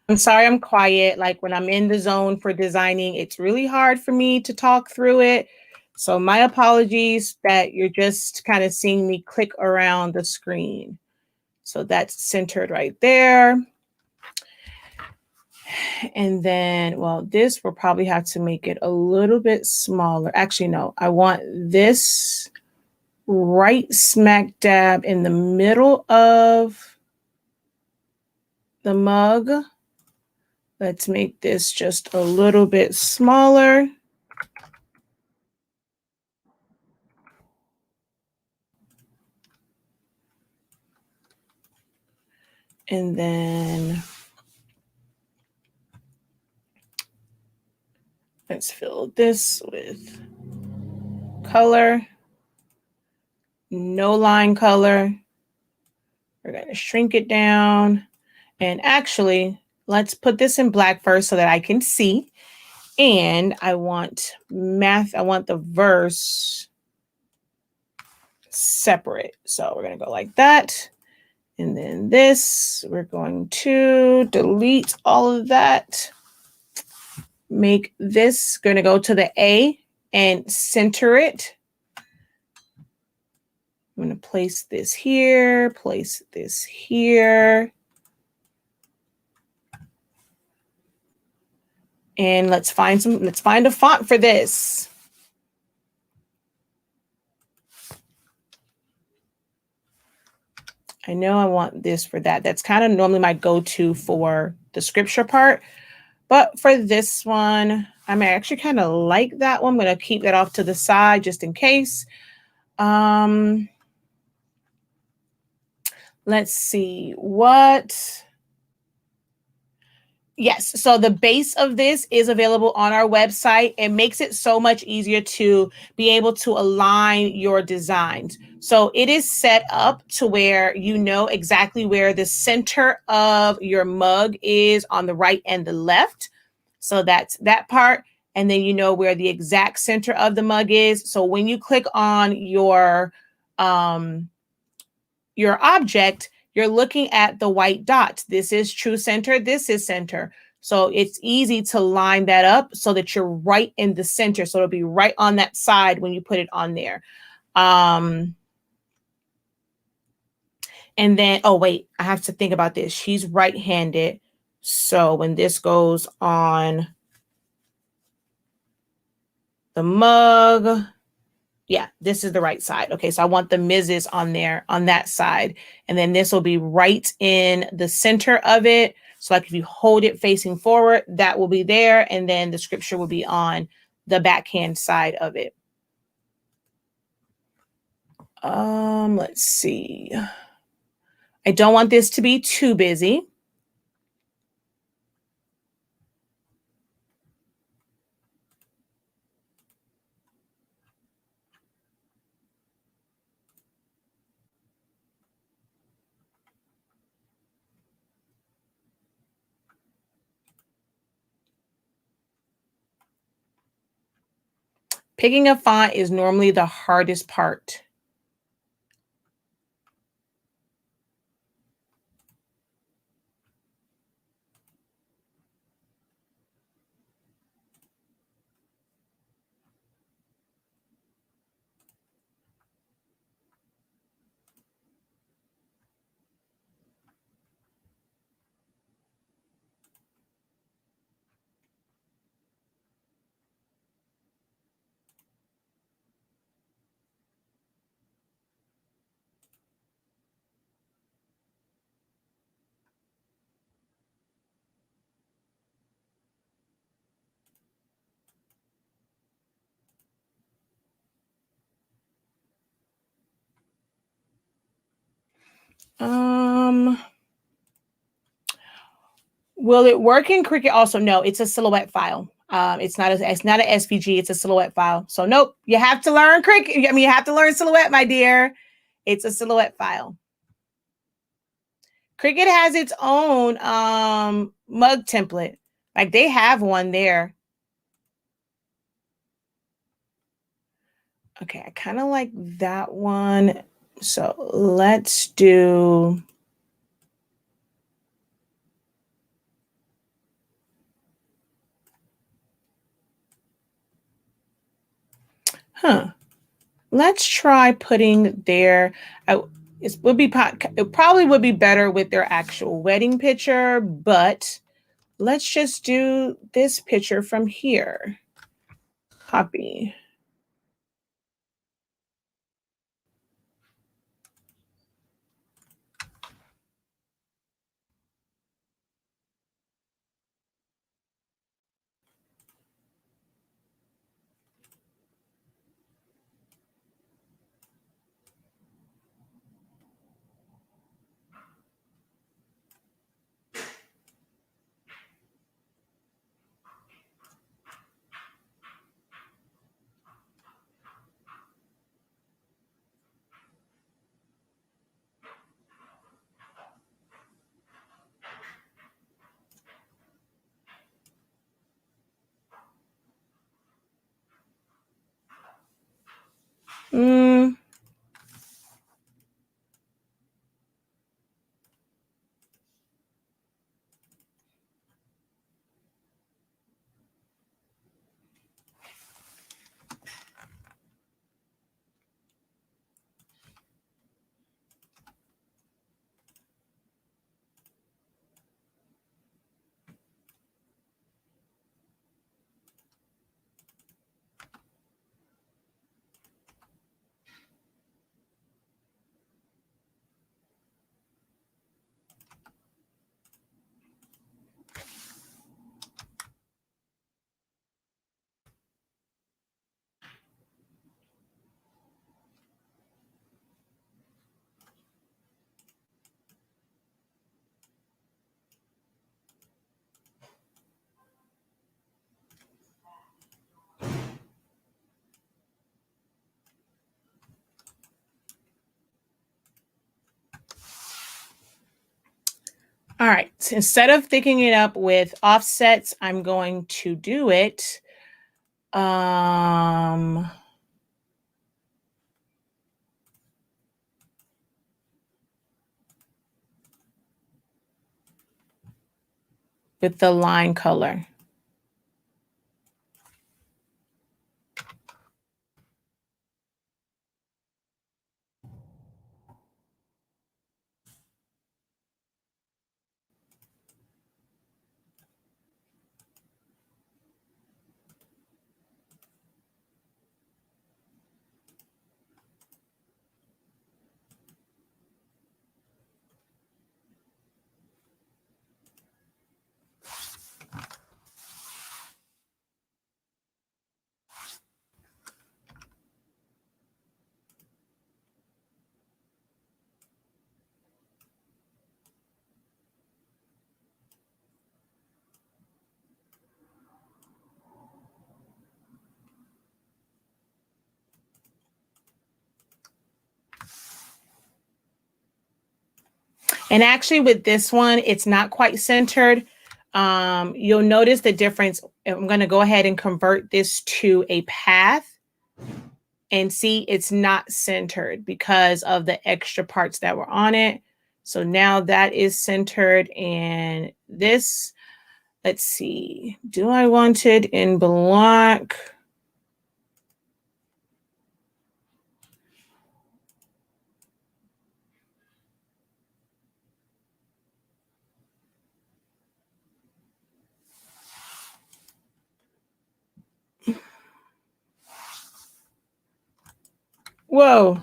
I'm sorry I'm quiet. Like when I'm in the zone for designing, it's really hard for me to talk through it. So my apologies that you're just kind of seeing me click around the screen. So that's centered right there. And then, well, this will probably have to make it a little bit smaller. Actually, no, I want this right smack dab in the middle of the mug. Let's make this just a little bit smaller. And then let's fill this with color, no line color. We're going to shrink it down. And actually, let's put this in black first so that I can see. And I want the verse separate. So we're going to go like that. And then this, we're going to delete all of that. Make this going to go to the A and center it. I'm going to place this here, place this here. And let's find a font for this. I know I want this for that. That's kind of normally my go-to for the scripture part. But for this one, I may actually kind of like that one. I'm going to keep that off to the side just in case. Let's see what. Yes, so the base of this is available on our website. It makes it so much easier to be able to align your designs. So it is set up to where you know exactly where the center of your mug is on the right and the left. So that's that part. And then you know where the exact center of the mug is. So when you click on your object, you're looking at the white dots. This is true center. This is center. So it's easy to line that up so that you're right in the center. So it'll be right on that side when you put it on there. And then, oh, wait, I have to think about this. She's right-handed. So when this goes on the mug, yeah, this is the right side. Okay, so I want the Mrs. on there on that side. And then this will be right in the center of it. So like if you hold it facing forward, that will be there. And then the scripture will be on the backhand side of it. Let's see. I don't want this to be too busy. Picking a font is normally the hardest part. Will it work in Cricut also? No, it's a silhouette file. It's not an SVG, it's a silhouette file. So nope, you have to learn Cricut. I mean, you have to learn silhouette, my dear. It's a silhouette file. Cricut has its own mug template. Like they have one there. Okay, I kind of like that one. So let's do. Let's try putting their. It probably would be better with their actual wedding picture, but let's just do this picture from here. Copy. All right, so instead of thickening it up with offsets, I'm going to do it with the line color. And actually with this one, it's not quite centered. You'll notice the difference. I'm going to go ahead and convert this to a path. And see, it's not centered because of the extra parts that were on it. So now that is centered. And this, let's see, do I want it in black? Whoa.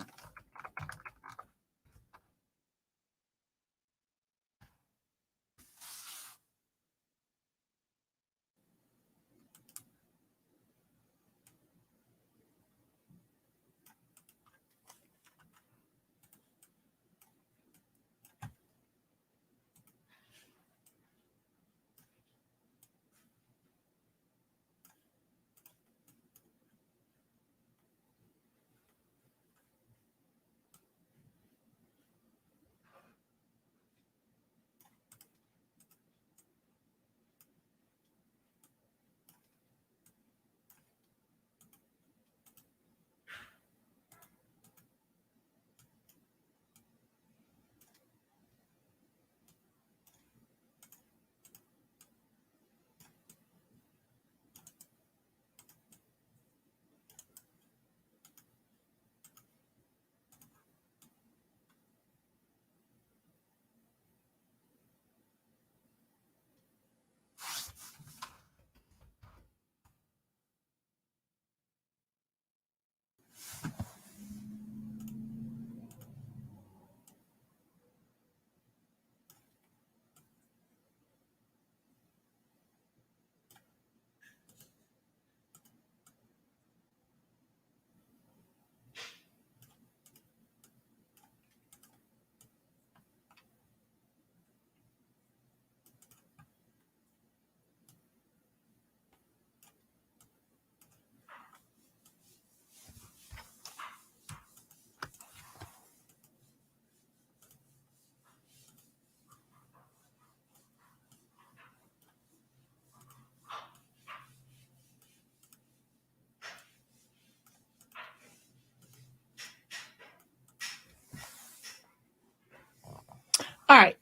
All right.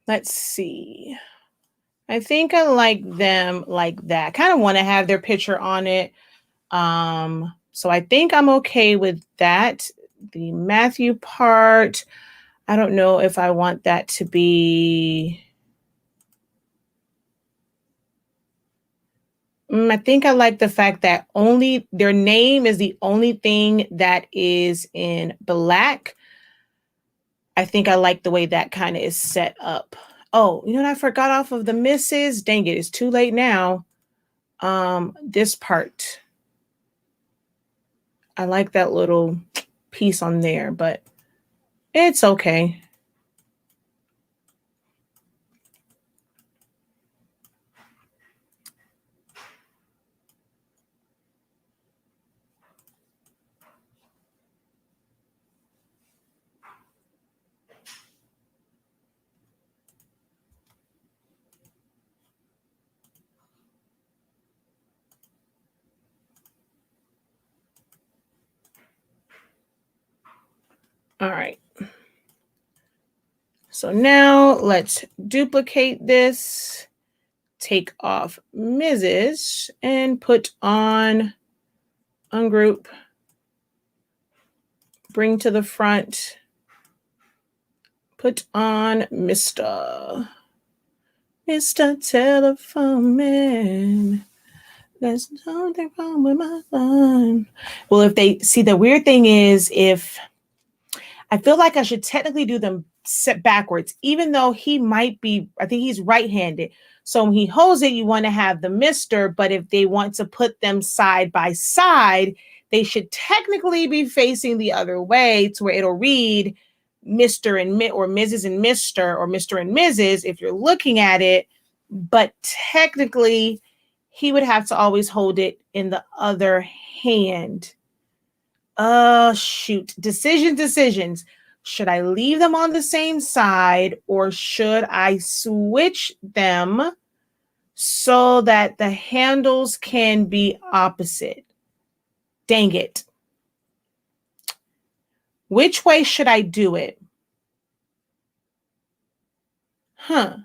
Let's see. I think I like them like that. I kind of want to have their picture on it. So I think I'm okay with that. The Matthew part, I don't know if I want that to be. I think I like the fact that only their name is the only thing that is in black. I think I like the way that kind of is set up. Oh, you know what I forgot off of the Mrs. Dang it, it's too late now. This part. I like that little piece on there, but it's okay. All right. So now let's duplicate this, take off Mrs. and put on ungroup, bring to the front, put on Mr. Telephone Man. There's something wrong with my phone. Well, if they see, the weird thing is, if I feel like I should technically do them set backwards, even though he might be, I think he's right-handed. So when he holds it, you want to have the Mr., but if they want to put them side by side, they should technically be facing the other way to where it'll read Mr. and or Mrs. and Mr. or Mr. and Mrs. if you're looking at it, but technically he would have to always hold it in the other hand. Shoot. Decisions. Should I leave them on the same side or should I switch them so that the handles can be opposite? Dang it. Which way should I do it? Huh.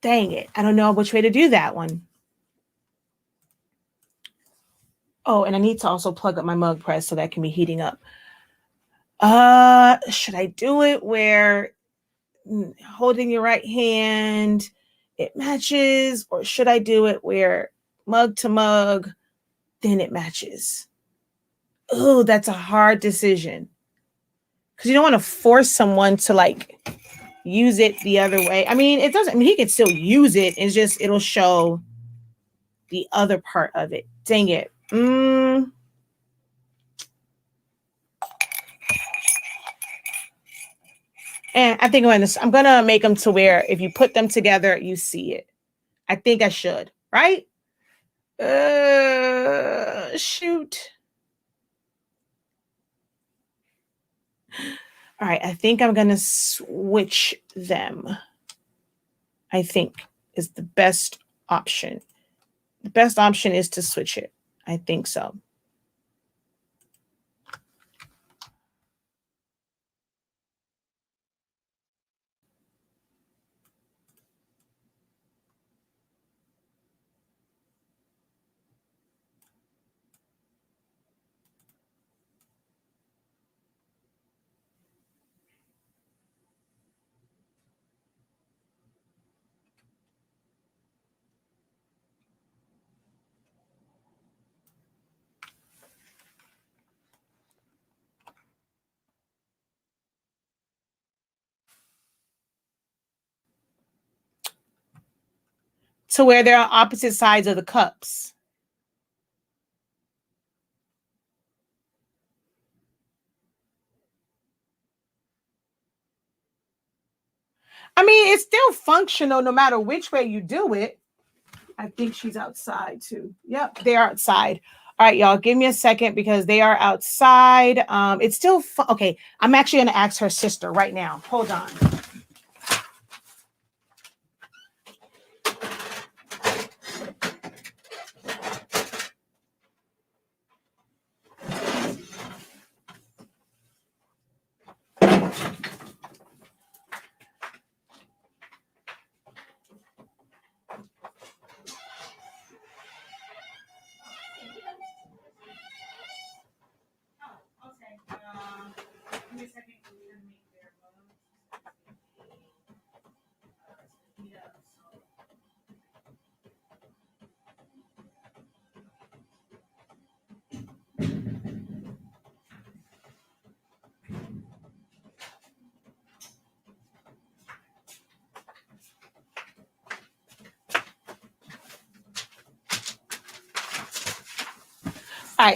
Dang it. I don't know which way to do that one. Oh, and I need to also plug up my mug press so that can be heating up. Should I do it where holding your right hand, it matches, or should I do it where mug to mug, then it matches? Oh, that's a hard decision. Because you don't want to force someone to like use it the other way. I mean, it doesn't, I mean, he can still use it. It's just, it'll show the other part of it. Dang it. And I think I'm gonna make them to where if you put them together, you see it. I think I should, right? Shoot. All right, I think I'm gonna switch them. I think is the best option. The best option is to switch it. I think so. To where they're on opposite sides of the cups. I mean, it's still functional no matter which way you do it. I think she's outside too. Yep, they are outside. All right, y'all, give me a second because they are outside. It's still okay. I'm actually going to ask her sister right now. Hold on.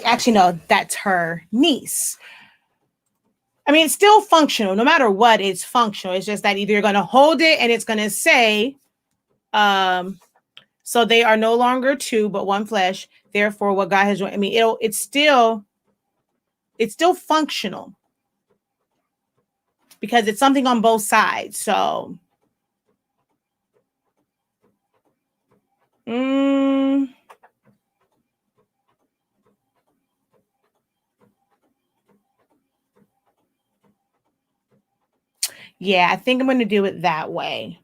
Actually, no, that's her niece. I mean, it's still functional. No matter what, it's functional. It's just that either you're going to hold it and it's going to say, so they are no longer two, but one flesh. Therefore, what God has joined. I mean, it's still functional because it's something on both sides. So, yeah, I think I'm going to do it that way.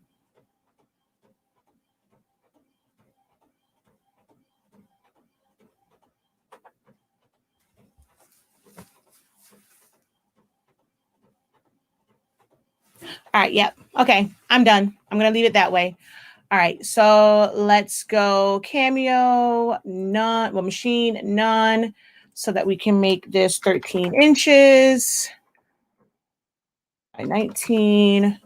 All right, yep. Okay, I'm done. I'm going to leave it that way. All right, so let's go Cameo, none, well, machine, none, so that we can make this 13 inches by 19.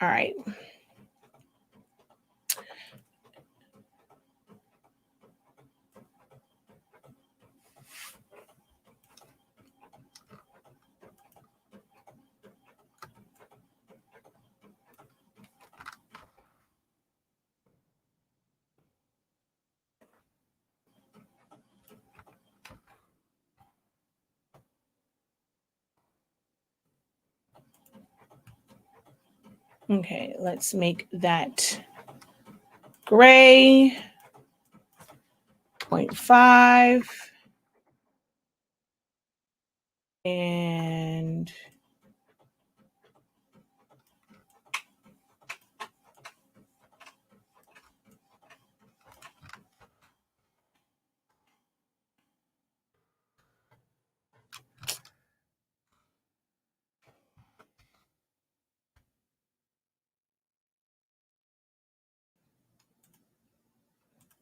All right. Okay, let's make that gray 0.5 and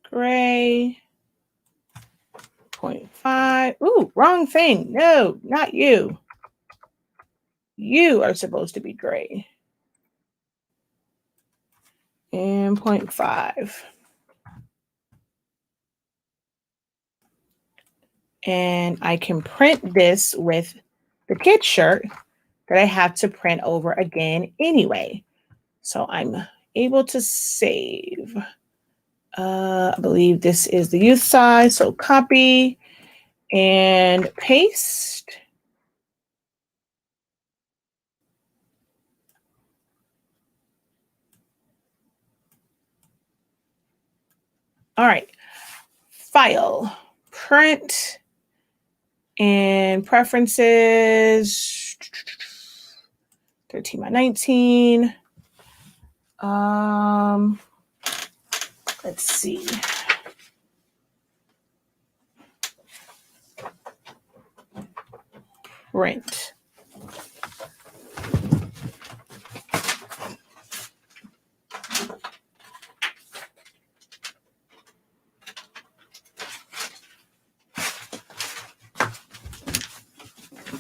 gray 0.5. Ooh, wrong thing. No, not you. You are supposed to be gray. And 0.5. And I can print this with the kid shirt that I have to print over again anyway. So I'm able to save. I believe this is the youth size. So copy and paste. All right. File, print, and preferences. 13 by 19. Let's see. Print.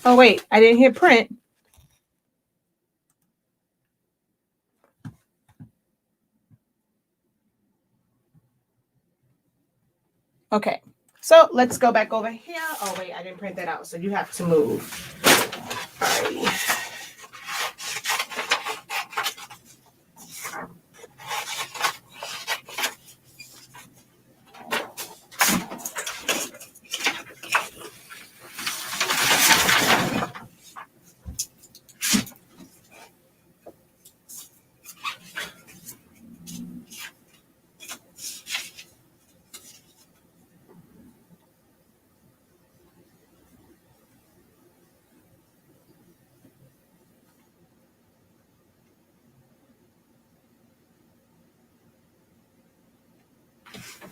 Oh, wait, I didn't hit print. Okay, so let's go back over here. Oh, wait, I didn't print that out, so you have to move. All right.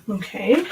Okay.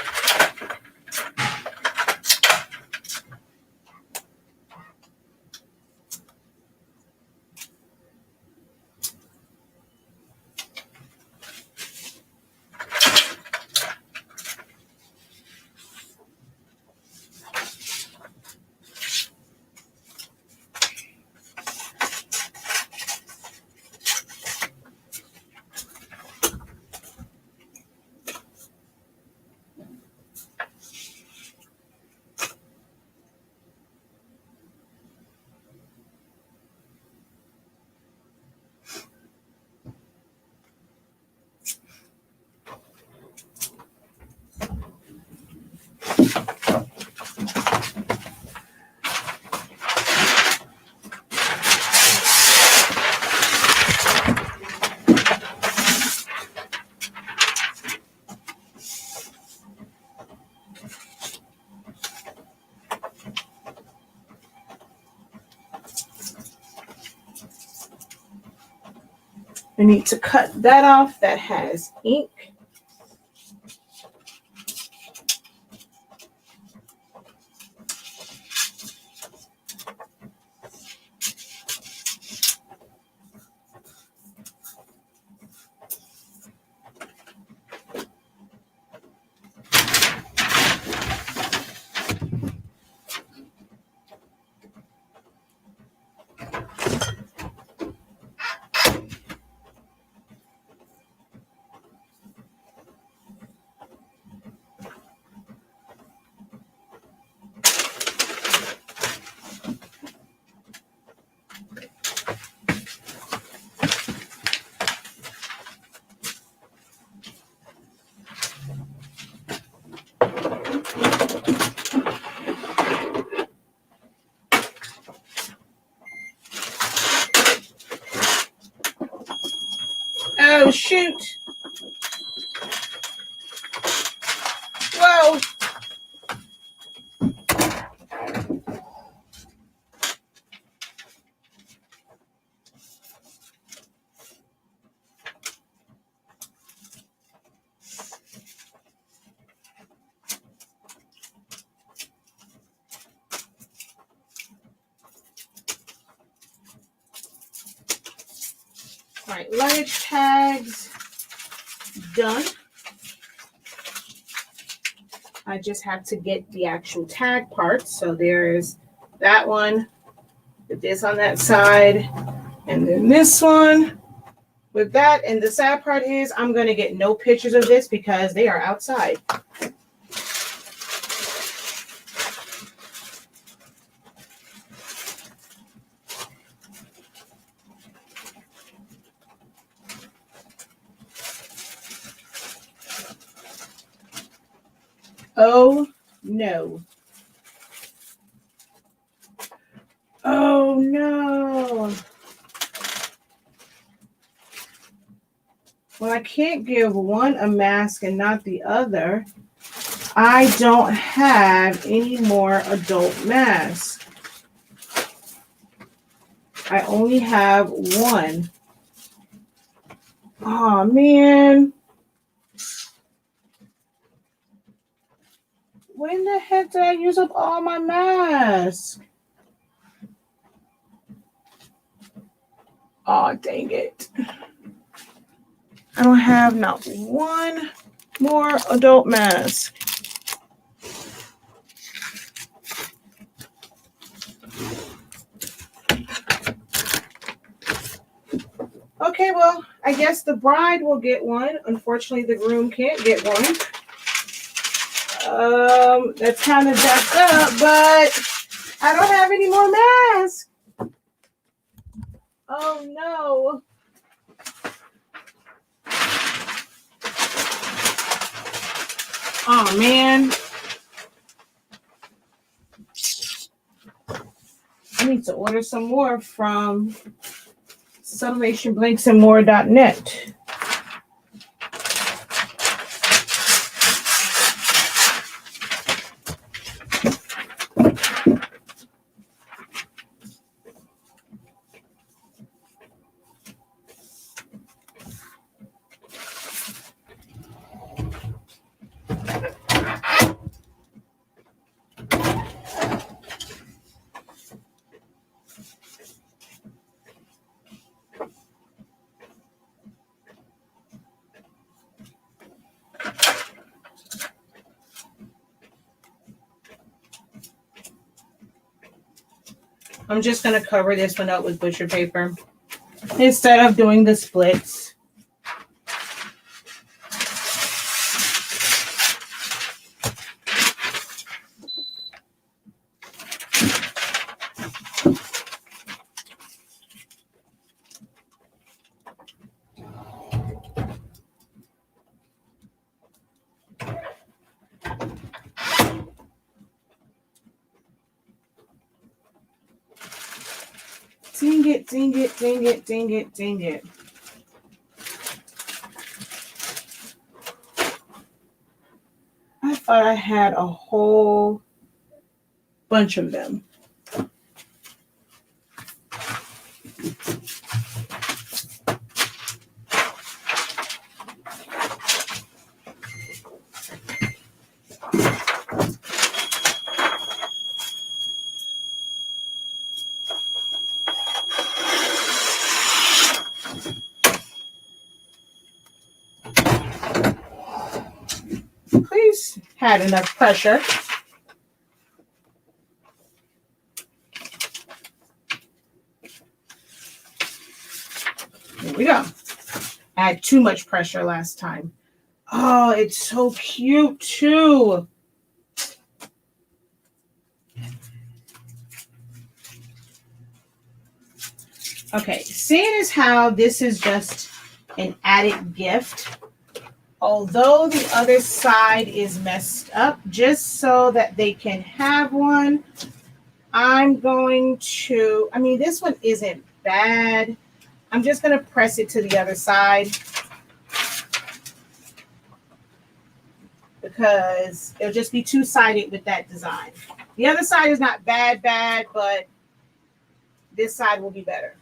We need to cut that off. That has ink. shoot. Whoa. All right, luggage tags done. I just have to get the actual tag parts. So there's that one, with this on that side, and then this one with that. And the sad part is I'm going to get no pictures of this because they are outside. Oh, no. Oh, no. Well, I can't give one a mask and not the other. I don't have any more adult masks. I only have one. Oh, man. When the heck did I use up all my masks? Oh, dang it. I don't have not one more adult mask. Okay, well, I guess the bride will get one. Unfortunately, the groom can't get one. That's kind of jacked up, but I don't have any more masks. Oh, no. Oh, man. I need to order some more from sublimationblanksandmore.net. I'm just going to cover this one up with butcher paper instead of doing the splits. Dang it, dang it, dang it, dang it, dang it. I thought I had a whole bunch of them. Please had enough pressure. Here we go. I had too much pressure last time. Oh, it's so cute too. Okay, seeing as how this is just an added gift, although the other side is messed up, just so that they can have one, I'm going to, I mean, this one isn't bad. I'm just going to press it to the other side because it'll just be two-sided with that design. The other side is not bad, but this side will be better.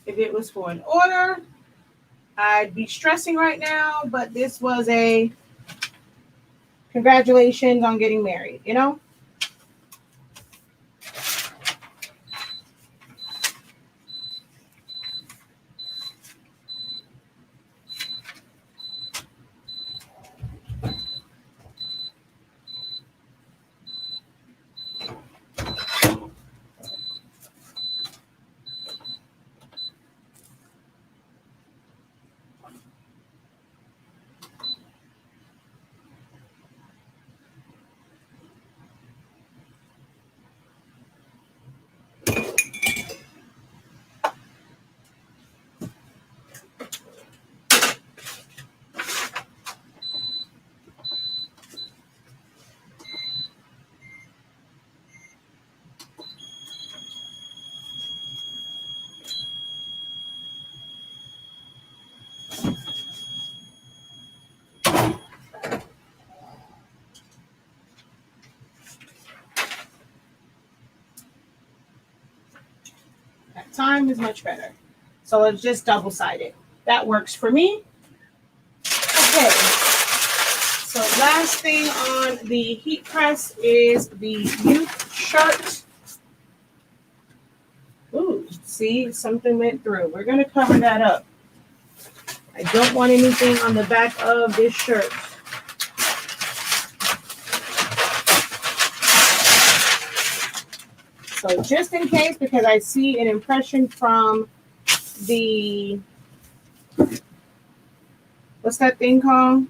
If it was for an order, I'd be stressing right now, but this was a congratulations on getting married, you know? That time is much better. So it's just double-sided. That works for me. Okay. So last thing on the heat press is the youth shirt. Ooh, see, something went through. We're going to cover that up. I don't want anything on the back of this shirt. So just in case, because I see an impression from the, what's that thing called?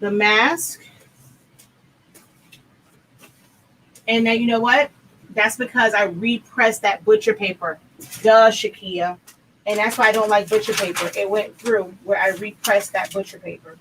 The mask. And then you know what? That's because I repressed that butcher paper. Duh, Shakia. And that's why I don't like butcher paper. It went through where I repressed that butcher paper.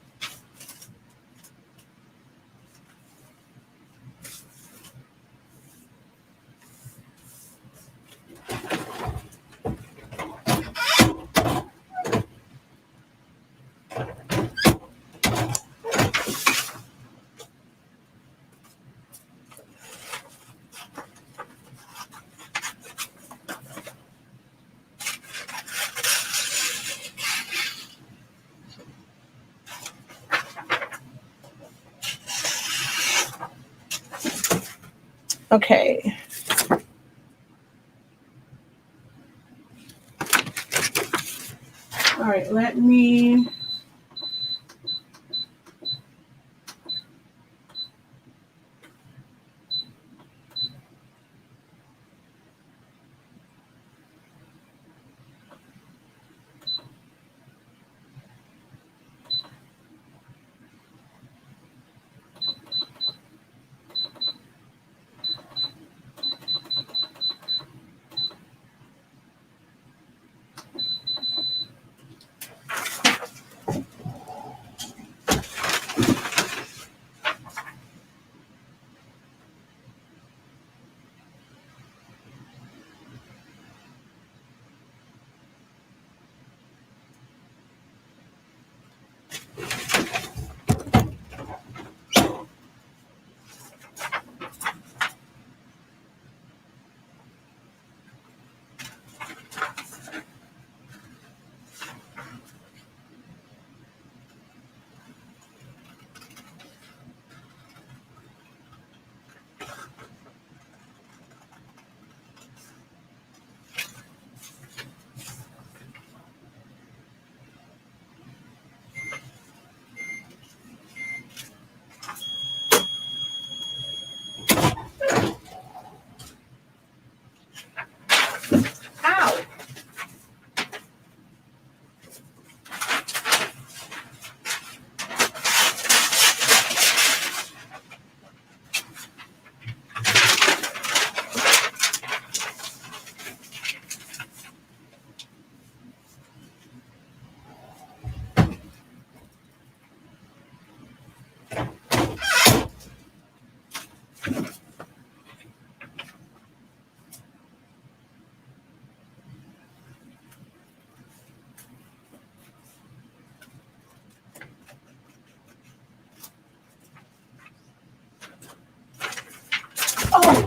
Okay. All right, let me.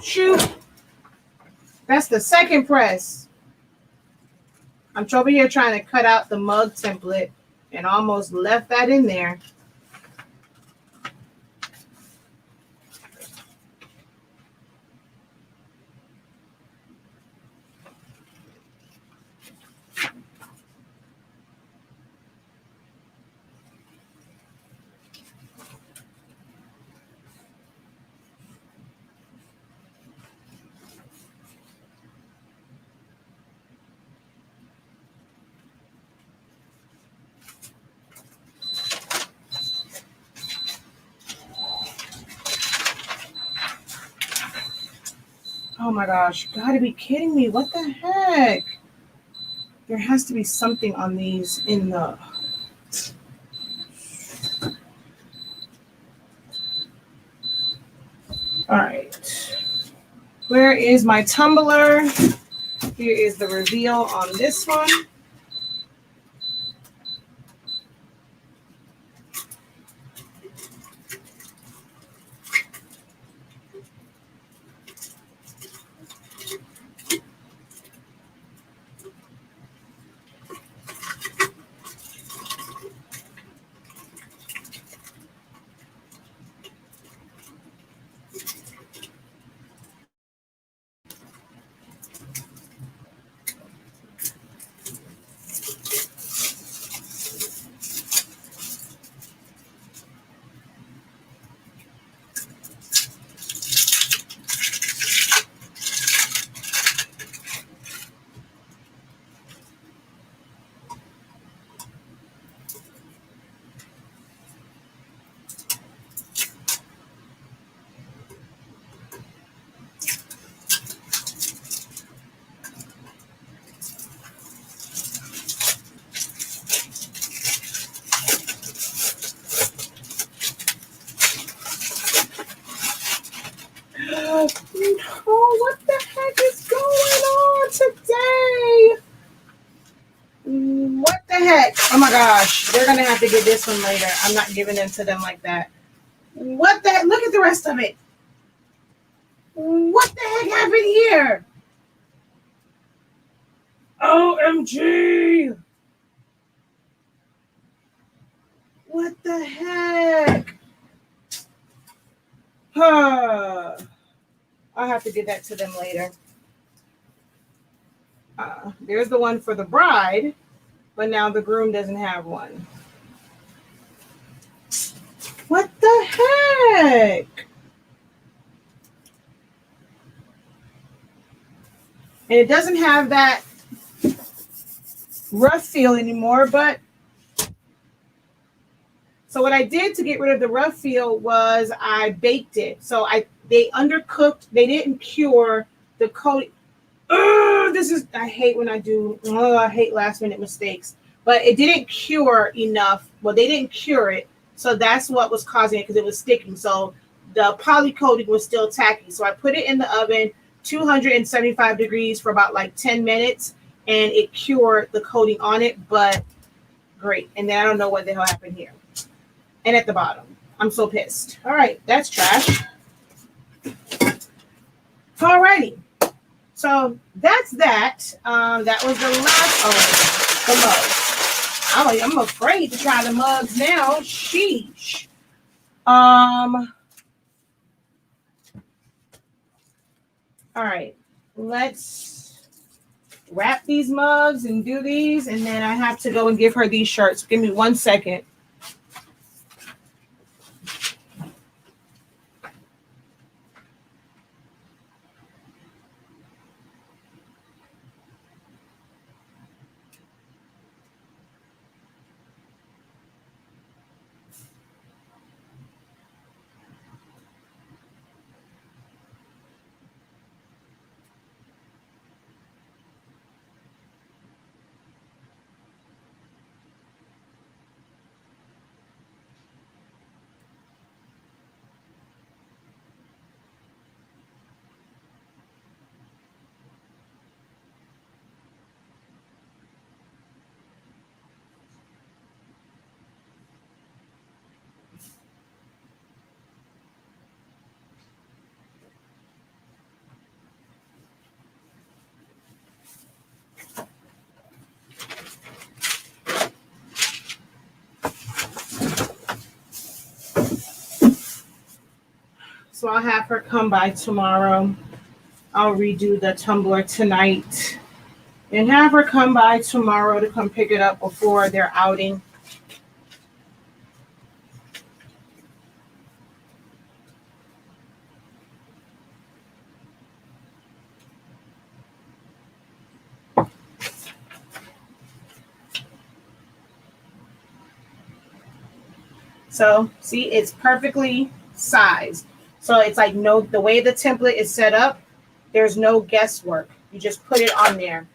Shoot. That's the second press. I'm over here trying to cut out the mug template and almost left that in there. Oh my gosh, you gotta be kidding me. What the heck? There has to be something on these in the... All right. Where is my tumbler? Here is the reveal on this one. Oh, what the heck is going on today? What the heck? Oh my gosh, they're gonna have to get this one later. I'm not giving it to them like that. What the heck? Look at the rest of it. What the heck happened here? OMG! What the heck? I'll have to give that to them later. There's the one for the bride, but now the groom doesn't have one. What the heck? And it doesn't have that rough feel anymore, but so what I did to get rid of the rough feel was I baked it. So they undercooked, they didn't cure the coating. I hate when I do, I hate last minute mistakes, but it didn't cure enough. Well, they didn't cure it. So that's what was causing it, because it was sticking. So the poly coating was still tacky. So I put it in the oven, 275 degrees for about like 10 minutes, and it cured the coating on it, but great. And then I don't know what the hell happened here. And at the bottom, I'm so pissed. All right, that's trash. Alrighty. So that's that. That was the last, the mugs. I'm afraid to try the mugs now. Sheesh. All right, let's wrap these mugs and do these, and then I have to go and give her these shirts. Give me 1 second. So I'll have her come by tomorrow. I'll redo the tumbler tonight and have her come by tomorrow to come pick it up before their outing. So see, it's perfectly sized. So it's like the way the template is set up, there's no guesswork. You just put it on there.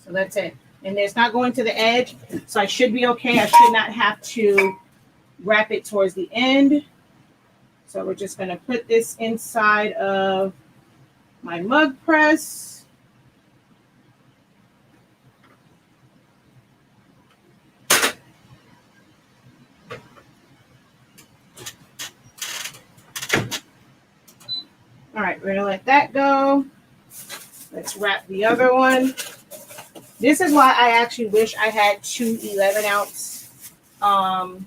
So that's it. And it's not going to the edge, so I should be okay. I should not have to wrap it towards the end. So we're just going to put this inside of my mug press. All right, we're going to let that go. Let's wrap the other one. This is why I actually wish I had two 11-ounce. Oh,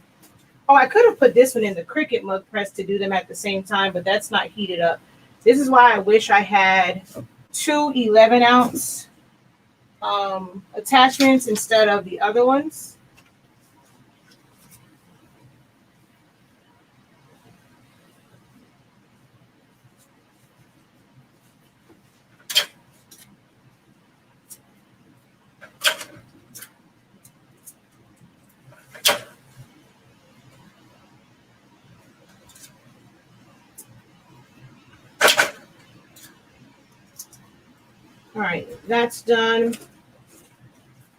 I could have put this one in the Cricut mug press to do them at the same time, but that's not heated up. This is why I wish I had two 11-ounce attachments instead of the other ones. All right, that's done.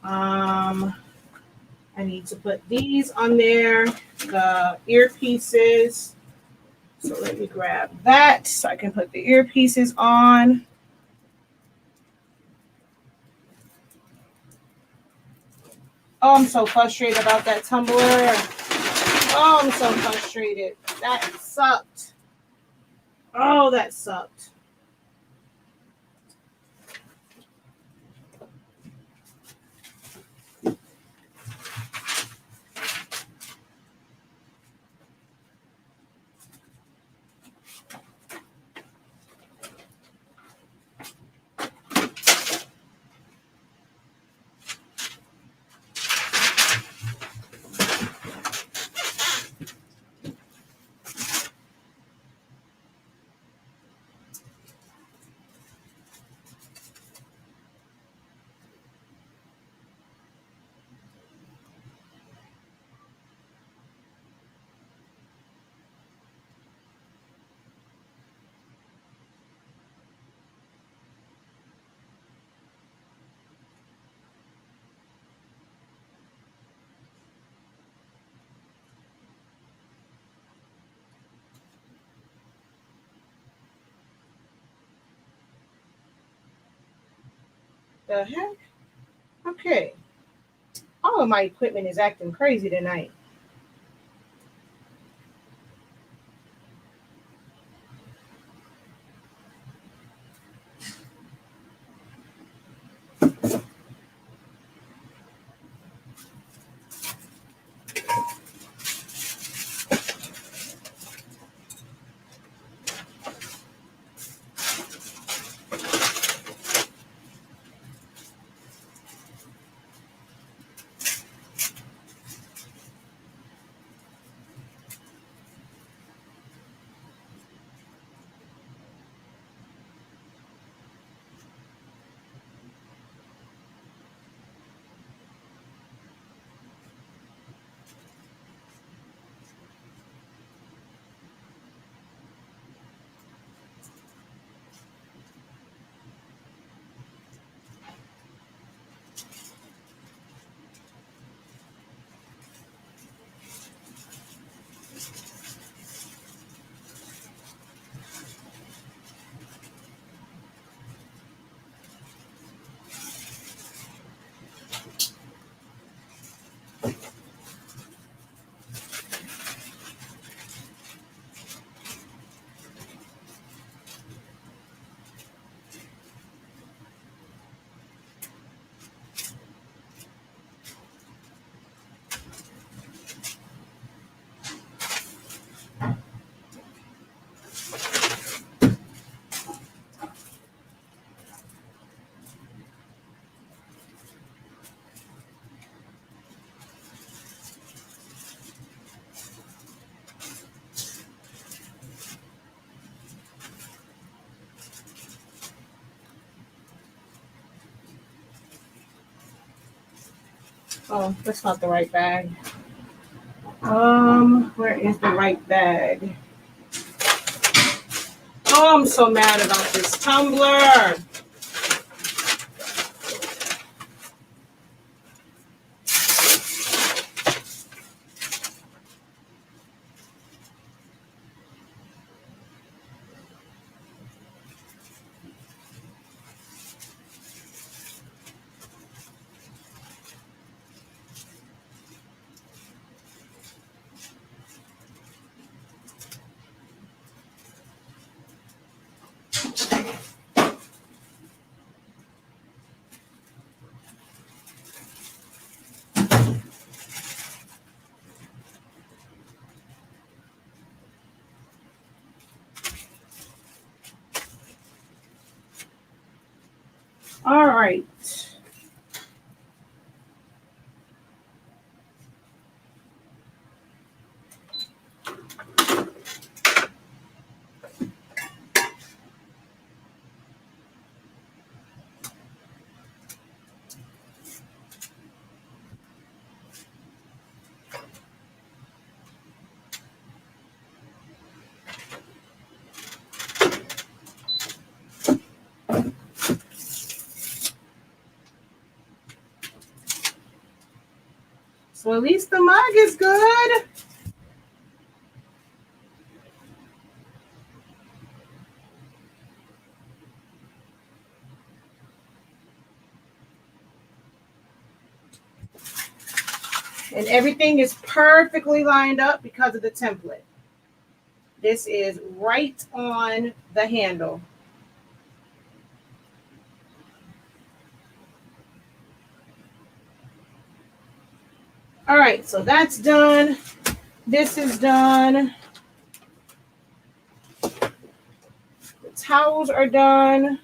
I need to put these on there, the earpieces. So let me grab that so I can put the earpieces on. Oh, I'm so frustrated about that tumbler. Oh, I'm so frustrated. That sucked. Oh, that sucked. The heck? Okay. All of my equipment is acting crazy tonight. Oh, that's not the right bag. Where is the right bag? Oh, I'm so mad about this tumbler. All right. So at least the mug is good. And everything is perfectly lined up because of the template. This is right on the handle. All right, so that's done. This is done. The towels are done.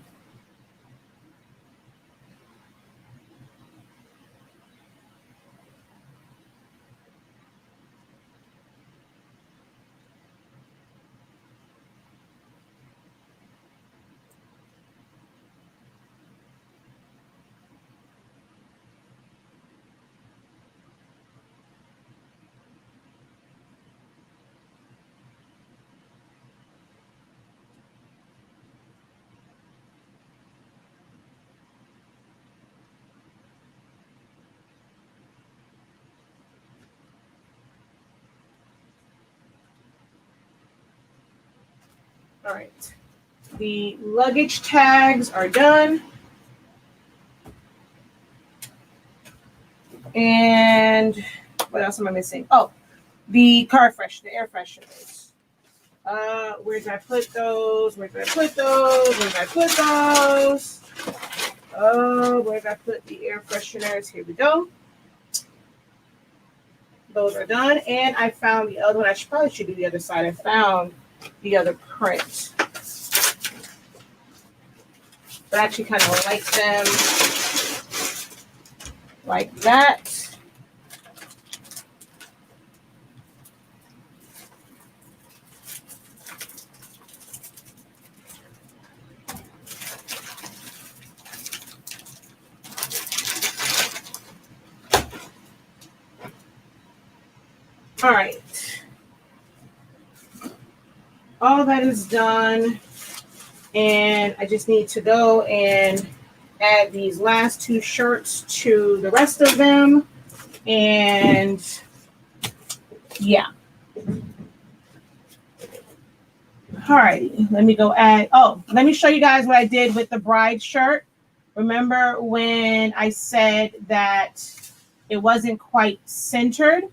All right, the luggage tags are done. And what else am I missing? Oh, the air fresheners. Where did I put those? Where did I put those? Where did I put those? Oh, where did I put the air fresheners? Here we go. Those are done. And I found the other one. I probably should do the other side. I found the other print. But I actually kind of like them like that. All right. All that is done. And I just need to go and add these last two shirts to the rest of them. And yeah. All right, let me go add. Oh, let me show you guys what I did with the bride shirt. Remember when I said that it wasn't quite centered?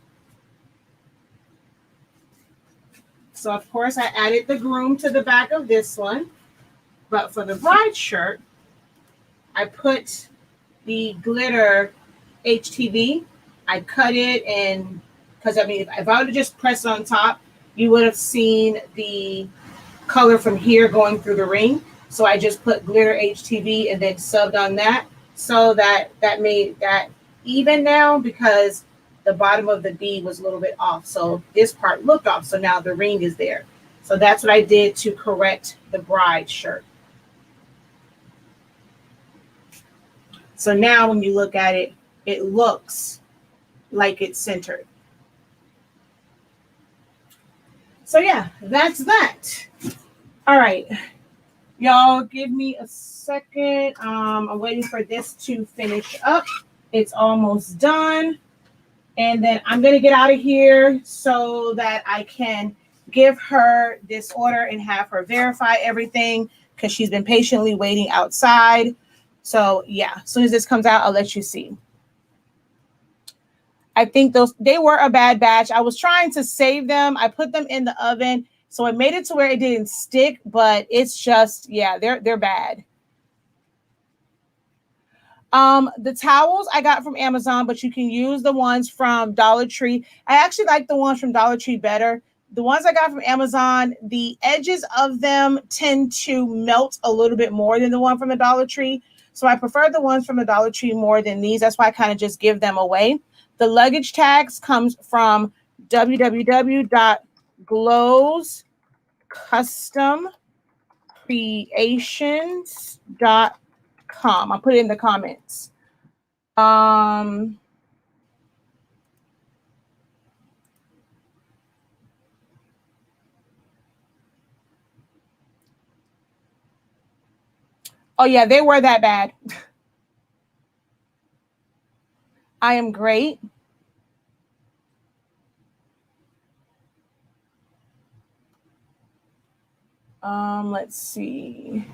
So of course I added the groom to the back of this one. But for the bride shirt, I put the glitter HTV. I cut it, and because I mean, if I would have just pressed on top, you would have seen the color from here going through the ring. So I just put glitter HTV and then subbed on that, so that made that even now, because the bottom of the D was a little bit off. So this part looked off. So now the ring is there. So that's what I did to correct the bride shirt. So now when you look at it, it looks like it's centered. So yeah, that's that. All right. Y'all give me a second. I'm waiting for this to finish up. It's almost done. And then I'm going to get out of here so that I can give her this order and have her verify everything because she's been patiently waiting outside. So yeah, as soon as this comes out, I'll let you see. I think they were a bad batch. I was trying to save them. I put them in the oven, so it made it to where it didn't stick, but it's just, yeah, they're bad. The towels I got from Amazon, but you can use the ones from Dollar Tree. I actually like the ones from Dollar Tree better. The ones I got from Amazon, the edges of them tend to melt a little bit more than the one from the Dollar Tree. So I prefer the ones from the Dollar Tree more than these. That's why I kind of just give them away. The luggage tags comes from www.glowscustomcreations.com. I'll put it in the comments. Oh yeah, they were that bad. I am great. Let's see.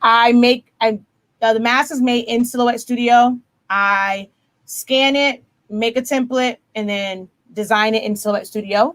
The mask is made in Silhouette Studio. I scan it, make a template, and then design it in Silhouette Studio.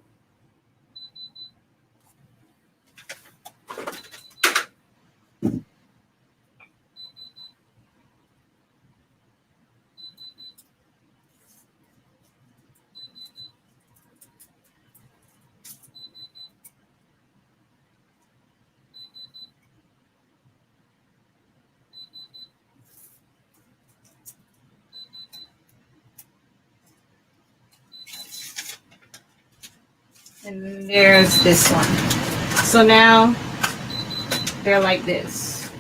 And there's this one. So now they're like this.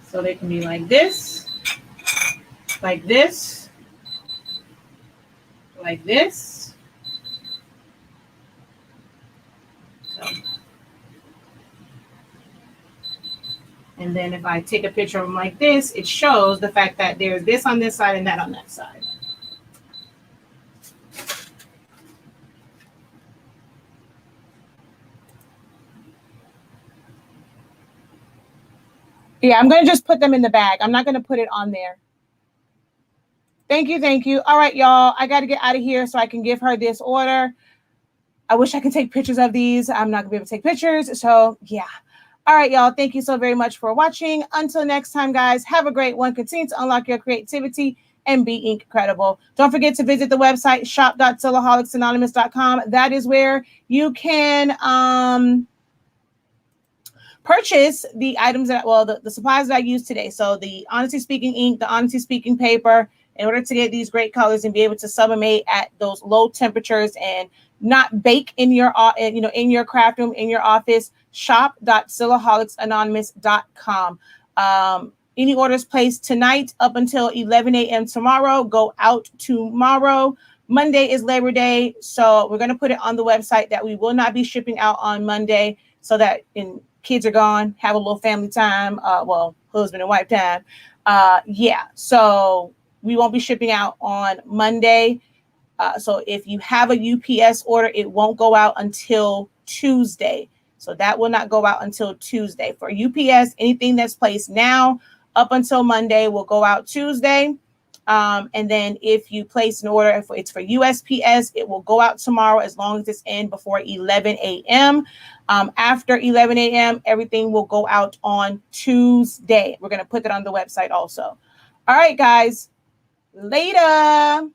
So they can be like this, like this, like this. So. And then if I take a picture of them like this, it shows the fact that there's this on this side and that on that side. Yeah, I'm going to just put them in the bag. I'm not going to put it on there. Thank you. Thank you. All right, y'all. I got to get out of here so I can give her this order. I wish I could take pictures of these. I'm not going to be able to take pictures. So, yeah. All right, y'all. Thank you so very much for watching. Until next time, guys, have a great one. Continue to unlock your creativity and be incredible. Don't forget to visit the website, shop.silaholicsAnonymous.com. That is where you can purchase the items that, well, the supplies that I used today. So the Honesty Speaking ink, the Honesty Speaking paper, in order to get these great colors and be able to sublimate at those low temperatures and not bake in your, in your craft room, in your office. Shop.silaholicsAnonymous.com. Any orders placed tonight up until 11 a.m. tomorrow go out tomorrow. Monday is Labor Day, so we're going to put it on the website that we will not be shipping out on Monday, so that kids are gone, have a little family time, well, husband and wife time. Yeah, so we won't be shipping out on Monday. So if you have a UPS order, it won't go out until Tuesday. So that will not go out until Tuesday. For UPS, anything that's placed now up until Monday will go out Tuesday. And then if you place an order, if it's for USPS, it will go out tomorrow as long as it's in before 11 a.m. After 11 a.m., everything will go out on Tuesday. We're going to put that on the website also. All right, guys. Later.